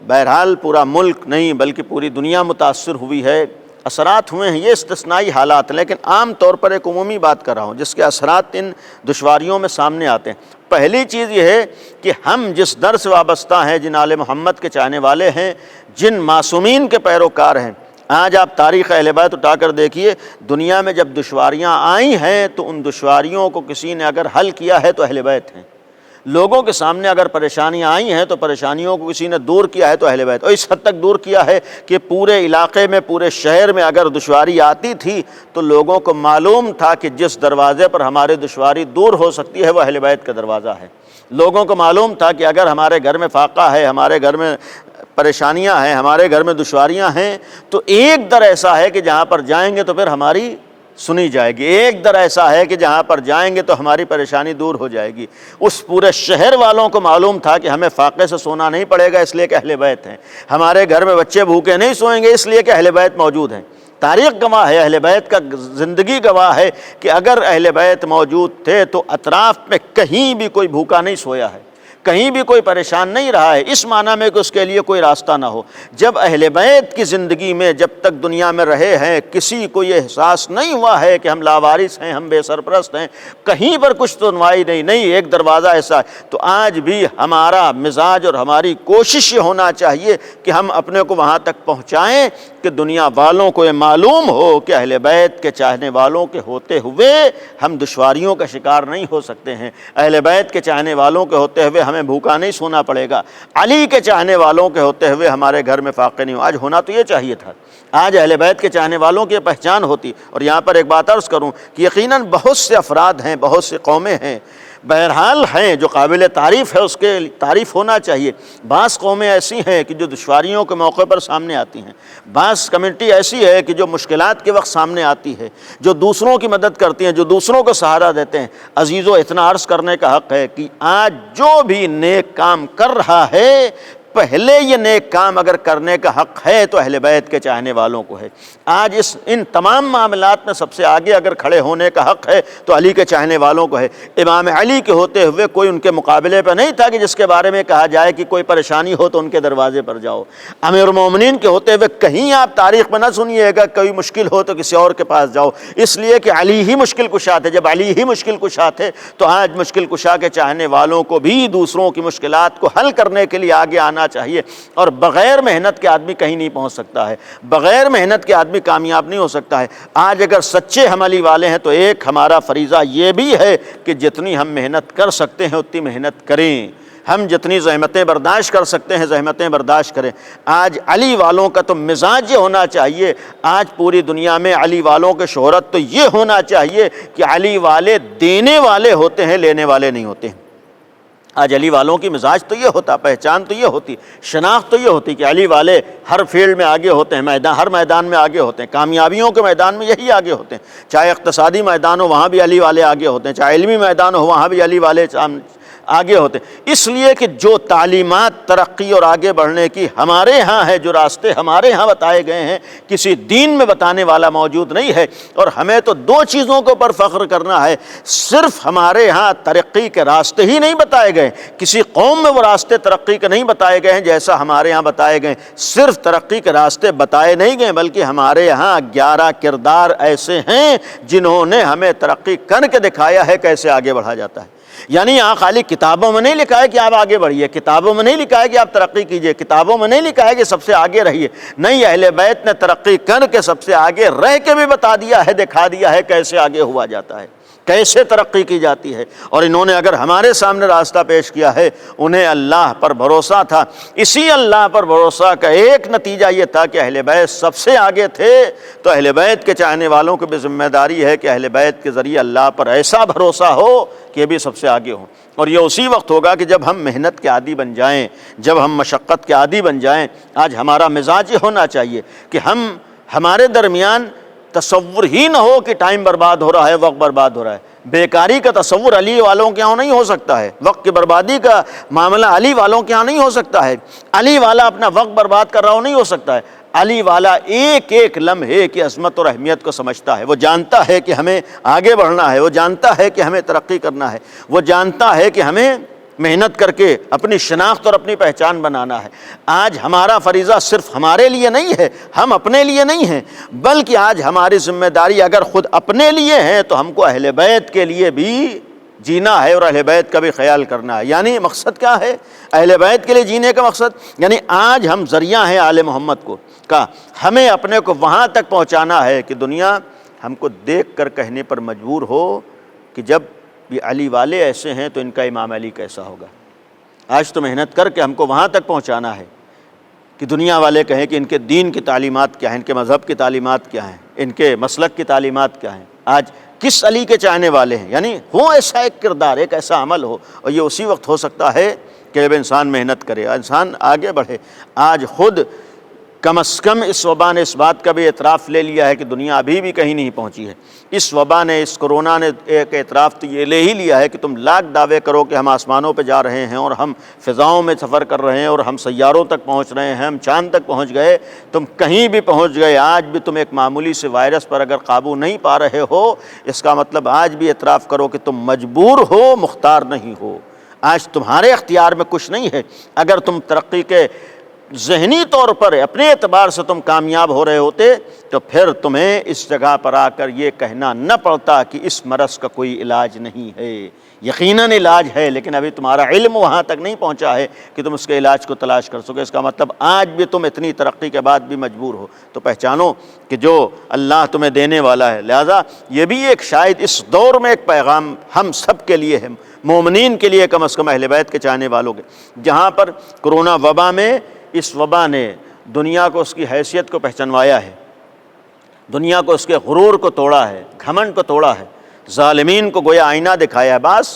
بہرحال پورا ملک نہیں بلکہ پوری دنیا متاثر ہوئی ہے، اثرات ہوئے ہیں، یہ استثنائی حالات ہیں، لیکن عام طور پر ایک عمومی بات کر رہا ہوں جس کے اثرات ان دشواریوں میں سامنے آتے ہیں۔ پہلی چیز یہ ہے کہ ہم جس در سے وابستہ ہیں، جن آل محمد کے چاہنے والے ہیں، جن معصومین کے پیروکار ہیں، آج آپ تاریخ اہل بیت اٹھا کر دیکھیے، دنیا میں جب دشواریاں آئی ہیں تو ان دشواریوں کو کسی نے اگر حل کیا ہے تو اہل بیت ہیں۔ لوگوں کے سامنے اگر پریشانیاں آئی ہیں تو پریشانیوں کو کسی نے دور کیا ہے تو اہل بیت، اور اس حد تک دور کیا ہے کہ پورے علاقے میں، پورے شہر میں اگر دشواری آتی تھی تو لوگوں کو معلوم تھا کہ جس دروازے پر ہماری دشواری دور ہو سکتی ہے وہ اہل بیت کا دروازہ ہے۔ لوگوں کو معلوم تھا کہ اگر ہمارے گھر میں فاقہ ہے، ہمارے گھر میں پریشانیاں ہیں، ہمارے گھر میں دشواریاں ہیں، تو ایک در ایسا ہے کہ جہاں پر جائیں گے تو پھر ہماری سنی جائے گی، ایک در ایسا ہے کہ جہاں پر جائیں گے تو ہماری پریشانی دور ہو جائے گی۔ اس پورے شہر والوں کو معلوم تھا کہ ہمیں فاقے سے سونا نہیں پڑے گا اس لیے کہ اہل بیت ہیں، ہمارے گھر میں بچے بھوکے نہیں سوئیں گے اس لیے کہ اہل بیت موجود ہیں۔ تاریخ گواہ ہے، اہل بیت کا زندگی گواہ ہے کہ اگر اہل بیت موجود تھے تو اطراف میں کہیں بھی کوئی بھوکا نہیں سویا ہے، کہیں بھی کوئی پریشان نہیں رہا ہے، اس معنی میں کہ اس کے لیے کوئی راستہ نہ ہو۔ جب اہل بیت کی زندگی میں جب تک دنیا میں رہے ہیں کسی کو یہ احساس نہیں ہوا ہے کہ ہم لاوارث ہیں، ہم بے سرپرست ہیں، کہیں پر کچھ سنوائی نہیں، ایک دروازہ ایسا ہے۔ تو آج بھی ہمارا مزاج اور ہماری کوشش یہ ہونا چاہیے کہ ہم اپنے کو وہاں تک پہنچائیں کہ دنیا والوں کو یہ معلوم ہو کہ اہل بیت کے چاہنے والوں کے ہوتے ہوئے ہم دشواریوں کا شکار نہیں ہو سکتے ہیں، اہل بیت کے چاہنے والوں کے ہوتے ہوئے ہمیں بھوکا نہیں سونا پڑے گا، علی کے چاہنے والوں کے ہوتے ہوئے ہمارے گھر میں فاقے نہیں ہو۔ آج ہونا تو یہ چاہیے تھا، آج اہل بیت کے چاہنے والوں کی پہچان ہوتی۔ اور یہاں پر ایک بات عرض کروں کہ یقیناً بہت سے افراد ہیں، بہت سی قومیں ہیں، بہرحال ہیں جو قابل تعریف ہے، اس کے تعریف ہونا چاہیے۔ بعض قومیں ایسی ہیں کہ جو دشواریوں کے موقع پر سامنے آتی ہیں، بعض کمیونٹی ایسی ہے کہ جو مشکلات کے وقت سامنے آتی ہے، جو دوسروں کی مدد کرتی ہیں، جو دوسروں کو سہارا دیتے ہیں۔ عزیزو، اتنا عرض کرنے کا حق ہے کہ آج جو بھی نیک کام کر رہا ہے، پہلے یہ نیک کام اگر کرنے کا حق ہے تو اہل بیت کے چاہنے والوں کو ہے۔ آج ان تمام معاملات میں سب سے آگے اگر کھڑے ہونے کا حق ہے تو علی کے چاہنے والوں کو ہے۔ امام علی کے ہوتے ہوئے کوئی ان کے مقابلے پہ نہیں تھا کہ جس کے بارے میں کہا جائے کہ کوئی پریشانی ہو تو ان کے دروازے پر جاؤ۔ امیر المومنین کے ہوتے ہوئے کہیں آپ تاریخ میں نہ سنیے گا کوئی مشکل ہو تو کسی اور کے پاس جاؤ، اس لیے کہ علی ہی مشکل کشا تھے۔ جب علی ہی مشکل کشا تھے تو آج مشکل کشا کے چاہنے والوں کو بھی دوسروں کی مشکلات کو حل کرنے کے لیے آگے آنا چاہیے۔ اور بغیر محنت کے آدمی کہیں نہیں پہنچ سکتا ہے، بغیر محنت کے آدمی کامیاب نہیں ہو سکتا ہے۔ آج اگر سچے ہم علی والے ہیں تو ایک ہمارا فریضہ یہ بھی ہے کہ جتنی ہم محنت کر سکتے ہیں اتنی محنت کریں، ہم جتنی زحمتیں برداشت کر سکتے ہیں زحمتیں برداشت کریں۔ آج علی والوں کا تو مزاج یہ ہونا چاہیے، آج پوری دنیا میں علی والوں کے شہرت تو یہ ہونا چاہیے کہ علی والے دینے والے ہوتے ہیں، لینے والے نہیں ہوتے ہیں۔ آج علی والوں کی مزاج تو یہ ہوتا، پہچان تو یہ ہوتی، شناخت تو یہ ہوتی کہ علی والے ہر فیلڈ میں آگے ہوتے ہیں، ہر میدان میں آگے ہوتے ہیں، کامیابیوں کے میدان میں یہی آگے ہوتے ہیں۔ چاہے اقتصادی میدان ہو وہاں بھی علی والے آگے ہوتے ہیں، چاہے علمی میدان ہو وہاں بھی علی والے آگے ہوتے ہیں۔ اس لیے کہ جو تعلیمات ترقی اور آگے بڑھنے کی ہمارے ہاں ہے، جو راستے ہمارے ہاں بتائے گئے ہیں، کسی دین میں بتانے والا موجود نہیں ہے۔ اور ہمیں تو دو چیزوں کے اوپر فخر کرنا ہے، صرف ہمارے ہاں ترقی کے راستے ہی نہیں بتائے گئے، کسی قوم میں وہ راستے ترقی کے نہیں بتائے گئے ہیں جیسا ہمارے ہاں بتائے گئے۔ صرف ترقی کے راستے بتائے نہیں گئے بلکہ ہمارے ہاں 11 کردار ایسے ہیں جنہوں نے ہمیں ترقی کر کے دکھایا ہے کیسے آگے بڑھا جاتا ہے۔ یعنی یہاں خالی کتابوں میں نہیں لکھا ہے کہ آپ آگے بڑھیے، کتابوں میں نہیں لکھا ہے کہ آپ ترقی کیجئے، کتابوں میں نہیں لکھا ہے کہ سب سے آگے رہیے، نہیں، اہل بیت نے ترقی کر کے سب سے آگے رہ کے بھی بتا دیا ہے، دکھا دیا ہے کیسے آگے ہوا جاتا ہے، کیسے ترقی کی جاتی ہے۔ اور انہوں نے اگر ہمارے سامنے راستہ پیش کیا ہے، انہیں اللہ پر بھروسہ تھا، اسی اللہ پر بھروسہ کا ایک نتیجہ یہ تھا کہ اہل بیت سب سے آگے تھے، تو اہل بیت کے چاہنے والوں کی بھی ذمہ داری ہے کہ اہل بیت کے ذریعے اللہ پر ایسا بھروسہ ہو کہ یہ بھی سب سے آگے ہوں۔ اور یہ اسی وقت ہوگا کہ جب ہم محنت کے عادی بن جائیں، جب ہم مشقت کے عادی بن جائیں۔ آج ہمارا مزاج یہ ہونا چاہیے کہ ہمارے درمیان تصور ہی نہ ہو کہ ٹائم برباد ہو رہا ہے، وقت برباد ہو رہا ہے۔ بیکاری کا تصور علی والوں کے یہاں نہیں ہو سکتا ہے، وقت کی بربادی کا معاملہ علی والوں کے یہاں نہیں ہو سکتا ہے، علی والا اپنا وقت برباد کر رہا ہو نہیں ہو سکتا ہے۔ علی والا ایک ایک لمحے کی عظمت اور اہمیت کو سمجھتا ہے، وہ جانتا ہے کہ ہمیں آگے بڑھنا ہے، وہ جانتا ہے کہ ہمیں ترقی کرنا ہے، وہ جانتا ہے کہ ہمیں محنت کر کے اپنی شناخت اور اپنی پہچان بنانا ہے۔ آج ہمارا فریضہ صرف ہمارے لیے نہیں ہے، ہم اپنے لیے نہیں ہیں، بلکہ آج ہماری ذمہ داری اگر خود اپنے لیے ہے تو ہم کو اہل بیت کے لیے بھی جینا ہے اور اہل بیت کا بھی خیال کرنا ہے۔ یعنی مقصد کیا ہے اہل بیت کے لیے جینے کا مقصد؟ یعنی آج ہم ذریعہ ہیں آل محمد کو کا، ہمیں اپنے کو وہاں تک پہنچانا ہے کہ دنیا ہم کو دیکھ کر کہنے پر مجبور ہو کہ جب یہ علی والے ایسے ہیں تو ان کا امام علی کیسا ہوگا۔ آج تو محنت کر کے ہم کو وہاں تک پہنچانا ہے کہ دنیا والے کہیں کہ ان کے دین کی تعلیمات کیا ہیں، ان کے مذہب کی تعلیمات کیا ہیں، ان کے مسلک کی تعلیمات کیا ہیں، آج کس علی کے چاہنے والے ہیں۔ یعنی ہو ایسا ایک کردار، ایک ایسا عمل ہو، اور یہ اسی وقت ہو سکتا ہے کہ جب انسان محنت کرے، انسان آگے بڑھے۔ آج خود کم از کم اس وبا نے اس بات کا بھی اعتراف لے لیا ہے کہ دنیا ابھی بھی کہیں نہیں پہنچی ہے۔ اس وبا نے، اس کرونا نے ایک اعتراف تو یہ لے ہی لیا ہے کہ تم لاکھ دعوے کرو کہ ہم آسمانوں پہ جا رہے ہیں اور ہم فضاؤں میں سفر کر رہے ہیں اور ہم سیاروں تک پہنچ رہے ہیں، ہم چاند تک پہنچ گئے، تم کہیں بھی پہنچ گئے، آج بھی تم ایک معمولی سے وائرس پر اگر قابو نہیں پا رہے ہو، اس کا مطلب آج بھی اعتراف کرو کہ تم مجبور ہو، مختار نہیں ہو۔ آج تمہارے اختیار میں کچھ نہیں ہے۔ اگر تم ترقی کے ذہنی طور پر اپنے اعتبار سے تم کامیاب ہو رہے ہوتے تو پھر تمہیں اس جگہ پر آ کر یہ کہنا نہ پڑتا کہ اس مرض کا کوئی علاج نہیں ہے۔ یقیناً علاج ہے، لیکن ابھی تمہارا علم وہاں تک نہیں پہنچا ہے کہ تم اس کے علاج کو تلاش کر سکو۔ اس کا مطلب آج بھی تم اتنی ترقی کے بعد بھی مجبور ہو، تو پہچانو کہ جو اللہ تمہیں دینے والا ہے۔ لہذا یہ بھی ایک شاید اس دور میں ایک پیغام ہم سب کے لیے ہے، مومنین کے لیے، کم از کم اہل بیت کے چاہنے والوں کے، جہاں پر کرونا وبا میں اس وبا نے دنیا کو اس کی حیثیت کو پہچانوایا ہے، دنیا کو اس کے غرور کو توڑا ہے، گھمنڈ کو توڑا ہے، ظالمین کو گویا آئینہ دکھایا ہے۔ بعض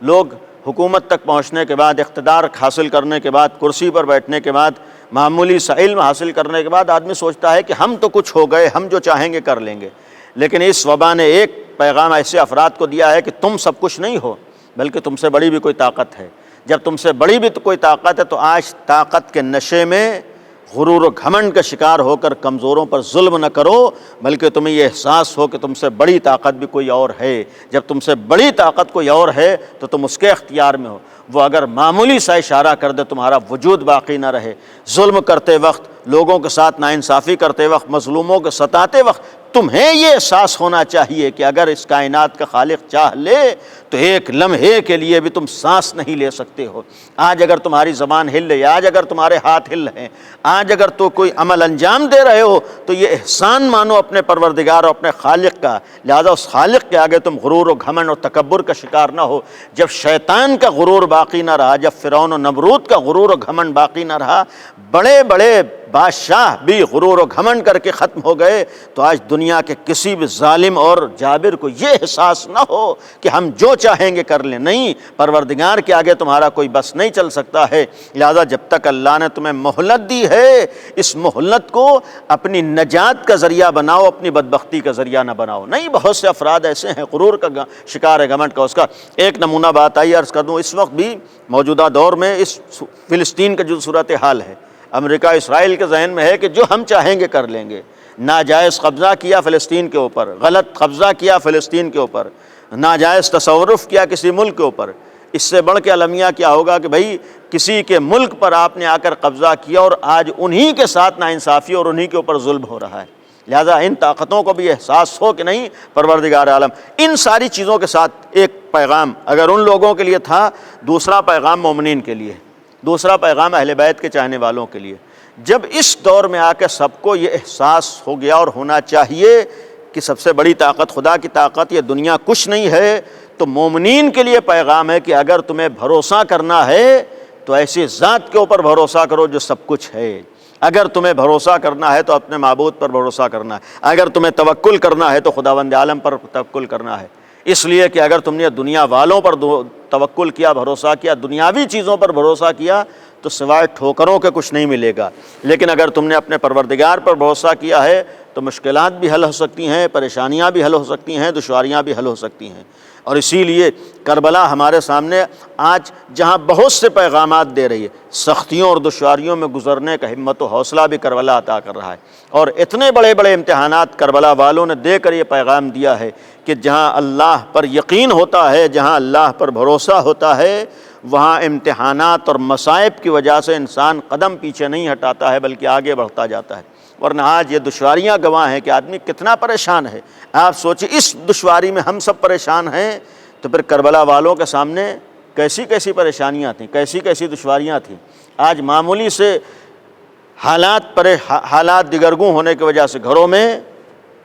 لوگ حکومت تک پہنچنے کے بعد، اقتدار حاصل کرنے کے بعد، کرسی پر بیٹھنے کے بعد، معمولی سا علم حاصل کرنے کے بعد آدمی سوچتا ہے کہ ہم تو کچھ ہو گئے، ہم جو چاہیں گے کر لیں گے۔ لیکن اس وبا نے ایک پیغام ایسے افراد کو دیا ہے کہ تم سب کچھ نہیں ہو، بلکہ تم سے بڑی بھی کوئی طاقت ہے۔ جب تم سے بڑی بھی تو کوئی طاقت ہے تو آج طاقت کے نشے میں غرور و گھمنڈ کا شکار ہو کر کمزوروں پر ظلم نہ کرو، بلکہ تمہیں یہ احساس ہو کہ تم سے بڑی طاقت بھی کوئی اور ہے۔ جب تم سے بڑی طاقت کوئی اور ہے تو تم اس کے اختیار میں ہو۔ وہ اگر معمولی سا اشارہ کر دے تمہارا وجود باقی نہ رہے، ظلم کرتے وقت، لوگوں کے ساتھ ناانصافی کرتے وقت، مظلوموں کو ستاتے وقت تمہیں یہ احساس ہونا چاہیے کہ اگر اس کائنات کا خالق چاہ لے تو ایک لمحے کے لیے بھی تم سانس نہیں لے سکتے ہو۔ آج اگر تمہاری زبان ہل رہی ہے، آج اگر تمہارے ہاتھ ہل رہے ہیں، آج اگر تو کوئی عمل انجام دے رہے ہو تو یہ احسان مانو اپنے پروردگار اور اپنے خالق کا۔ لہذا اس خالق کے آگے تم غرور و گھمنڈ اور تکبر کا شکار نہ ہو۔ جب شیطان کا غرور باقی نہ رہا، جب فرعون و نمرود کا غرور و گھمنڈ باقی نہ رہا، بڑے بڑے بادشاہ بھی غرور و گھمنڈ کر کے ختم ہو گئے، تو آج دنیا کے کسی بھی ظالم اور جابر کو یہ احساس نہ ہو کہ ہم جو چاہیں گے کر لیں۔ نہیں، پروردگار کے آگے تمہارا کوئی بس نہیں چل سکتا ہے۔ لہذا جب تک اللہ نے تمہیں مہلت دی ہے، اس مہلت کو اپنی نجات کا ذریعہ بناؤ، اپنی بدبختی کا ذریعہ نہ بناؤ۔ نہیں، بہت سے افراد ایسے ہیں غرور کا شکار ہے، گھمنڈ کا۔ اس کا ایک نمونہ بات آئی عرض کر دوں، اس وقت بھی موجودہ دور میں اس فلسطین کا جو صورتحال ہے، امریکہ اسرائیل کے ذہن میں ہے کہ جو ہم چاہیں گے کر لیں گے۔ ناجائز قبضہ کیا فلسطین کے اوپر، غلط قبضہ کیا فلسطین کے اوپر، ناجائز تصرف کیا کسی ملک کے اوپر۔ اس سے بڑھ کے المیہ کیا ہوگا کہ بھائی کسی کے ملک پر آپ نے آ کر قبضہ کیا اور آج انہی کے ساتھ ناانصافی اور انہی کے اوپر ظلم ہو رہا ہے۔ لہذا ان طاقتوں کو بھی احساس ہو کہ نہیں، پروردگار عالم ان ساری چیزوں کے ساتھ ایک پیغام اگر ان لوگوں کے لیے تھا، دوسرا پیغام مومنین کے لیے، دوسرا پیغام اہل بیت کے چاہنے والوں کے لیے۔ جب اس دور میں آ کے سب کو یہ احساس ہو گیا اور ہونا چاہیے کہ سب سے بڑی طاقت خدا کی طاقت، یہ دنیا کچھ نہیں ہے، تو مومنین کے لیے پیغام ہے کہ اگر تمہیں بھروسہ کرنا ہے تو ایسی ذات کے اوپر بھروسہ کرو جو سب کچھ ہے۔ اگر تمہیں بھروسہ کرنا ہے تو اپنے معبود پر بھروسہ کرنا ہے، اگر تمہیں توکل کرنا ہے تو خداوند عالم پر توکل کرنا ہے۔ اس لیے کہ اگر تم نے دنیا والوں پر توکل کیا، بھروسہ کیا، دنیاوی چیزوں پر بھروسہ کیا تو سوائے ٹھوکروں کے کچھ نہیں ملے گا۔ لیکن اگر تم نے اپنے پروردگار پر بھروسہ کیا ہے تو مشکلات بھی حل ہو سکتی ہیں، پریشانیاں بھی حل ہو سکتی ہیں، دشواریاں بھی حل ہو سکتی ہیں۔ اور اسی لیے کربلا ہمارے سامنے آج جہاں بہت سے پیغامات دے رہی ہے، سختیوں اور دشواریوں میں گزرنے کا ہمت و حوصلہ بھی کربلا عطا کر رہا ہے، اور اتنے بڑے بڑے امتحانات کربلا والوں نے دے کر یہ پیغام دیا ہے کہ جہاں اللہ پر یقین ہوتا ہے، جہاں اللہ پر بھروسہ ہوتا ہے، وہاں امتحانات اور مصائب کی وجہ سے انسان قدم پیچھے نہیں ہٹاتا ہے بلکہ آگے بڑھتا جاتا ہے۔ ورنہ آج یہ دشواریاں گواہ ہیں کہ آدمی کتنا پریشان ہے۔ آپ سوچیں اس دشواری میں ہم سب پریشان ہیں، تو پھر کربلا والوں کے سامنے کیسی کیسی پریشانیاں تھیں، کیسی کیسی دشواریاں تھیں۔ آج معمولی سے حالات دگرگوں ہونے کی وجہ سے گھروں میں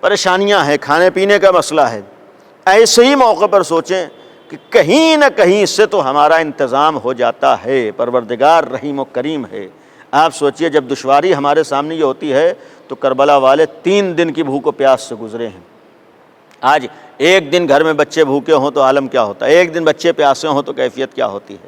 پریشانیاں ہیں، کھانے پینے کا مسئلہ ہے۔ ایسے ہی موقع پر سوچیں کہ کہیں نہ کہیں سے تو ہمارا انتظام ہو جاتا ہے، پروردگار رحیم و کریم ہے۔ آپ سوچئے جب دشواری ہمارے سامنے یہ ہوتی ہے تو کربلا والے 3 دن کی بھوک و پیاس سے گزرے ہیں۔ آج ایک دن گھر میں بچے بھوکے ہوں تو عالم کیا ہوتا ہے، ایک دن بچے پیاسے ہوں تو کیفیت کیا ہوتی ہے۔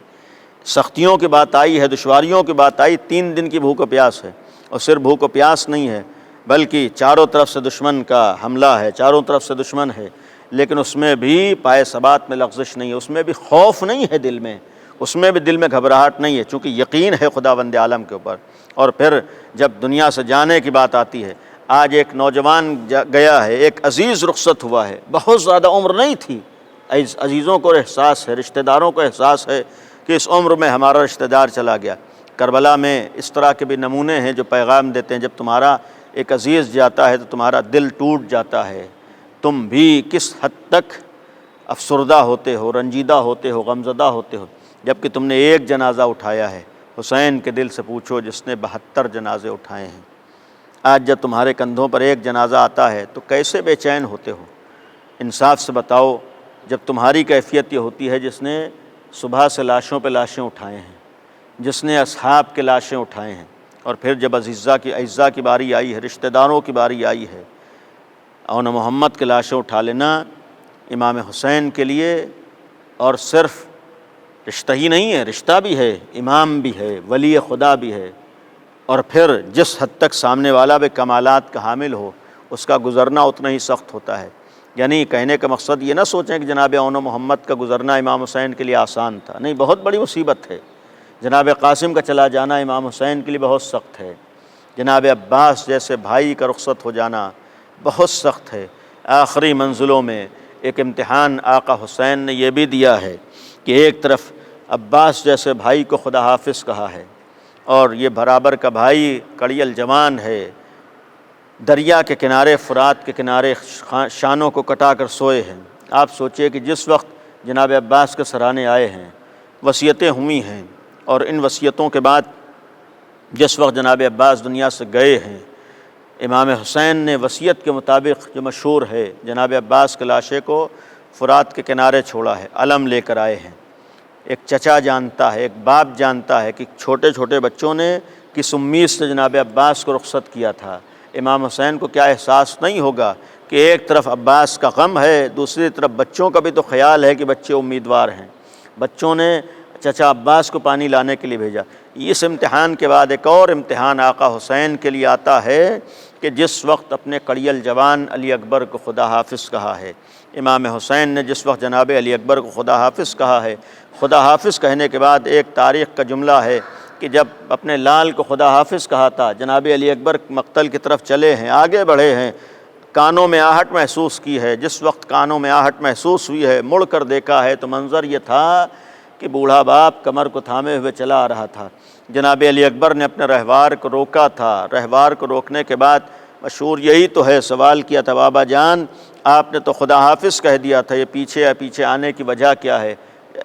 سختیوں کی بات آئی ہے، دشواریوں کی بات آئی، 3 دن کی بھوک و پیاس ہے، اور صرف بھوک و پیاس نہیں ہے بلکہ چاروں طرف سے دشمن کا حملہ ہے، چاروں طرف سے دشمن ہے، لیکن اس میں بھی پائے ثبات میں لغزش نہیں ہے، اس میں بھی خوف نہیں ہے دل میں، اس میں بھی دل میں گھبراہٹ نہیں ہے، چونکہ یقین ہے خداوند عالم کے اوپر۔ اور پھر جب دنیا سے جانے کی بات آتی ہے، آج ایک نوجوان گیا ہے، ایک عزیز رخصت ہوا ہے، بہت زیادہ عمر نہیں تھی، عزیزوں کو احساس ہے، رشتہ داروں کو احساس ہے کہ اس عمر میں ہمارا رشتہ دار چلا گیا۔ کربلا میں اس طرح کے بھی نمونے ہیں جو پیغام دیتے ہیں، جب تمہارا ایک عزیز جاتا ہے تو تمہارا دل ٹوٹ جاتا ہے، تم بھی کس حد تک افسردہ ہوتے ہو، رنجیدہ ہوتے ہو، غمزدہ ہوتے ہو، جبکہ تم نے ایک جنازہ اٹھایا ہے۔ حسین کے دل سے پوچھو جس نے 72 جنازے اٹھائے ہیں۔ آج جب تمہارے کندھوں پر ایک جنازہ آتا ہے تو کیسے بے چین ہوتے ہو؟ انصاف سے بتاؤ، جب تمہاری کیفیت یہ ہوتی ہے جس نے صبح سے لاشوں پہ لاشیں اٹھائے ہیں، جس نے اصحاب کے لاشیں اٹھائے ہیں، اور پھر جب اعزاء کی باری آئی ہے، رشتہ داروں کی باری آئی ہے، اور محمد کے لاشیں اٹھا لینا امام حسین کے لیے، اور صرف رشتہ ہی نہیں ہے، رشتہ بھی ہے، امام بھی ہے، ولی خدا بھی ہے، اور پھر جس حد تک سامنے والا بھی کمالات کا حامل ہو، اس کا گزرنا اتنا ہی سخت ہوتا ہے۔ یعنی کہنے کا مقصد یہ نہ سوچیں کہ جناب اون محمد کا گزرنا امام حسین کے لیے آسان تھا، نہیں، بہت بڑی مصیبت ہے۔ جناب قاسم کا چلا جانا امام حسین کے لیے بہت سخت ہے، جناب عباس جیسے بھائی کا رخصت ہو جانا بہت سخت ہے۔ آخری منزلوں میں ایک امتحان آقا حسین نے یہ بھی دیا ہے کہ ایک طرف عباس جیسے بھائی کو خدا حافظ کہا ہے، اور یہ برابر کا بھائی کڑی الجوان ہے، دریا کے کنارے، فرات کے کنارے شانوں کو کٹا کر سوئے ہیں۔ آپ سوچئے کہ جس وقت جناب عباس کے سرانے آئے ہیں، وصیتیں ہوئی ہیں، اور ان وصیتوں کے بعد جس وقت جناب عباس دنیا سے گئے ہیں، امام حسین نے وصیت کے مطابق جو مشہور ہے، جناب عباس کے لاشے کو فرات کے کنارے چھوڑا ہے، علم لے کر آئے ہیں۔ ایک چچا جانتا ہے، ایک باپ جانتا ہے کہ چھوٹے چھوٹے بچوں نے کس امید سے جناب عباس کو رخصت کیا تھا۔ امام حسین کو کیا احساس نہیں ہوگا کہ ایک طرف عباس کا غم ہے، دوسری طرف بچوں کا بھی تو خیال ہے کہ بچے امیدوار ہیں۔ بچوں نے چچا عباس کو پانی لانے کے لیے بھیجا۔ اس امتحان کے بعد ایک اور امتحان آقا حسین کے لیے آتا ہے کہ جس وقت اپنے کڑی الجوان علی اکبر کو خدا حافظ کہا ہے، امام حسین نے جس وقت جناب علی اکبر کو خدا حافظ کہا ہے، خدا حافظ کہنے کے بعد ایک تاریخ کا جملہ ہے کہ جب اپنے لال کو خدا حافظ کہا تھا، جناب علی اکبر مقتل کی طرف چلے ہیں، آگے بڑھے ہیں، کانوں میں آہٹ محسوس کی ہے۔ جس وقت کانوں میں آہٹ محسوس ہوئی ہے، مڑ کر دیکھا ہے تو منظر یہ تھا کہ بوڑھا باپ کمر کو تھامے ہوئے چلا آ رہا تھا۔ جناب علی اکبر نے اپنے رہوار کو روکا تھا، رہوار کو روکنے کے بعد مشہور یہی تو ہے، سوال کیا تھا، بابا جان آپ نے تو خدا حافظ کہہ دیا تھا، یہ پیچھے آنے کی وجہ کیا ہے؟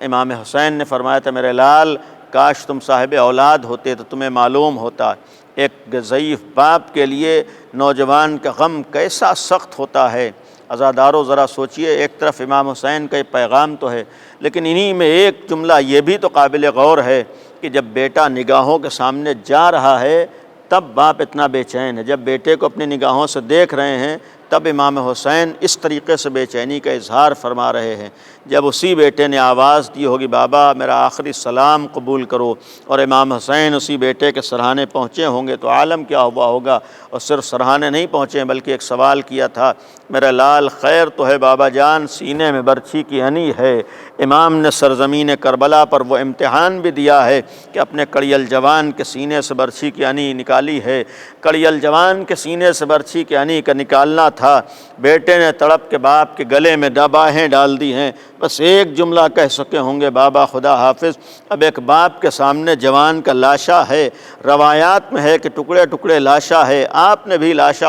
امام حسین نے فرمایا تھا، میرے لال کاش تم صاحب اولاد ہوتے تو تمہیں معلوم ہوتا ایک ضعیف باپ کے لیے نوجوان کا غم کیسا سخت ہوتا ہے۔ عزادارو ذرا سوچئے، ایک طرف امام حسین کا یہ پیغام تو ہے، لیکن انہی میں ایک جملہ یہ بھی تو قابل غور ہے کہ جب بیٹا نگاہوں کے سامنے جا رہا ہے تب باپ اتنا بے چین ہے، جب بیٹے کو اپنی نگاہوں سے دیکھ رہے ہیں تب امام حسین اس طریقے سے بے چینی کا اظہار فرما رہے ہیں۔ جب اسی بیٹے نے آواز دی ہوگی بابا میرا آخری سلام قبول کرو، اور امام حسین اسی بیٹے کے سرہانے پہنچے ہوں گے تو عالم کیا ہوا ہوگا۔ اور صرف سرہانے نہیں پہنچے بلکہ ایک سوال کیا تھا، میرا لال خیر تو ہے بابا جان، سینے میں برچھی کی ہنی ہے۔ امام نے سرزمین کربلا پر وہ امتحان بھی دیا ہے کہ اپنے کڑیل جوان کے سینے سے برچھی کی ہنی نکالی ہے۔ کڑیل جوان کے سینے سے برچھی کی ہنی کا نکالنا تھا، بیٹے نے تڑپ کے باپ کے گلے میں باہیں ڈال دی ہیں، بس ایک جملہ کہہ سکے ہوں گے بابا خدا حافظ۔ اب ایک باپ کے سامنے جوان کا لاشا ہے، روایات میں ہے کہ ٹکڑے ٹکڑے لاشا ہے، آپ نے بھی لاشیں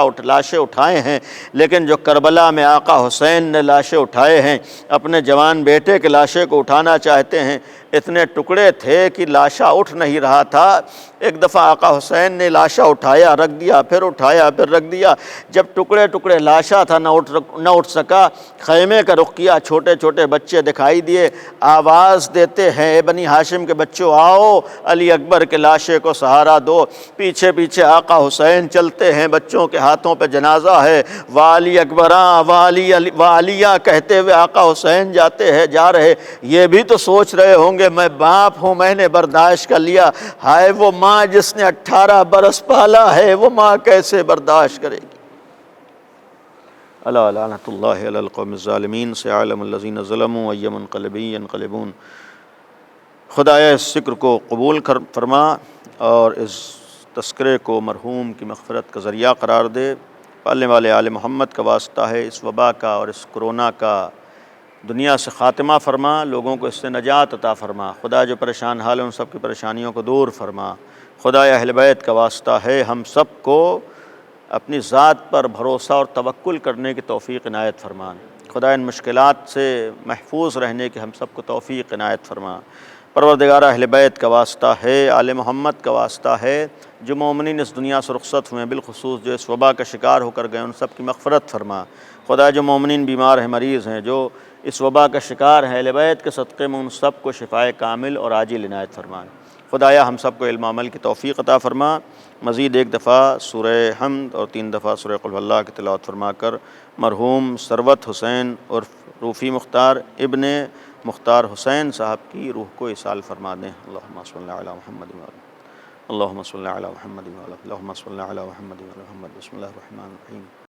اٹھائے ہیں، لیکن جو کربلا میں آقا حسین نے لاشیں اٹھائے ہیں، اپنے جوان بیٹے کے لاشے کو اٹھانا چاہتے ہیں، اتنے ٹکڑے تھے کہ لاشا اٹھ نہیں رہا تھا۔ ایک دفعہ آقا حسین نے لاشا اٹھایا رکھ دیا، پھر اٹھایا پھر رکھ دیا، جب ٹکڑے ٹکڑے لاشا تھا نہ اٹھ سکا، خیمے کا رخ کیا، چھوٹے چھوٹے بچے دکھائی دیے، آواز دیتے ہیں اے بنی ہاشم کے بچوں آؤ، علی اکبر کے لاشے کو سہارا دو۔ پیچھے پیچھے آقا حسین چلتے ہیں، بچوں کے ہاتھوں پہ جنازہ ہے، والی اکبراں والیاں کہتے ہوئے آقا حسین جا رہے، یہ بھی تو سوچ رہے ہوں گے میں باپ ہوں، میں نے برداشت کر لیا، ہائے وہ ماں جس نے 18 برس پالا ہے، وہ ماں کیسے برداشت کرے گی۔ الا لعنۃ اللہ علی القوم الظالمین، سیعلم الذین ظلموا ای منقلب ینقلبون۔ خدایا اس ذکر کو قبول فرما اور اس تذکرے کو مرحوم کی مغفرت کا ذریعہ قرار دے۔ پالنے والے آل محمد کا واسطہ ہے، اس وبا کا اور اس کرونا کا دنیا سے خاتمہ فرما، لوگوں کو اس سے نجات عطا فرما۔ خدا جو پریشان حال ہیں ان سب کی پریشانیوں کو دور فرما۔ خدایا اہل بیت کا واسطہ ہے، ہم سب کو اپنی ذات پر بھروسہ اور توکل کرنے کی توفیق عنایت فرما۔ خدا ان مشکلات سے محفوظ رہنے کی ہم سب کو توفیق عنایت فرما۔ پروردگار اہل بیت کا واسطہ ہے، آل محمد کا واسطہ ہے، جو مومنین اس دنیا سے رخصت ہوئے ہیں، بالخصوص جو اس وبا کا شکار ہو کر گئے ان سب کی مغفرت فرما۔ خدا جو مومنین بیمار ہیں، مریض ہیں، جو اس وبا کا شکار ہیں، اہل بیت کے صدقے میں ان سب کو شفائے کامل اور عاجل عنایت فرما۔ خدایا ہم سب کو علم عمل کی توفیق عطا فرما۔ مزید ایک دفعہ سورہ حمد اور 3 دفعہ سورہ قل اللہ کی تلاوت فرما کر مرحوم ثروت حسین عرف روفی مختار ابن مختار حسین صاحب کی روح کو ایصال فرما دیں۔ اللہم صلی علی محمد وعلی اللہم صلی علی محمد وعلی اللہم صلی علی محمد وعلی محمد۔ بسم اللہ الرحمن الرحیم۔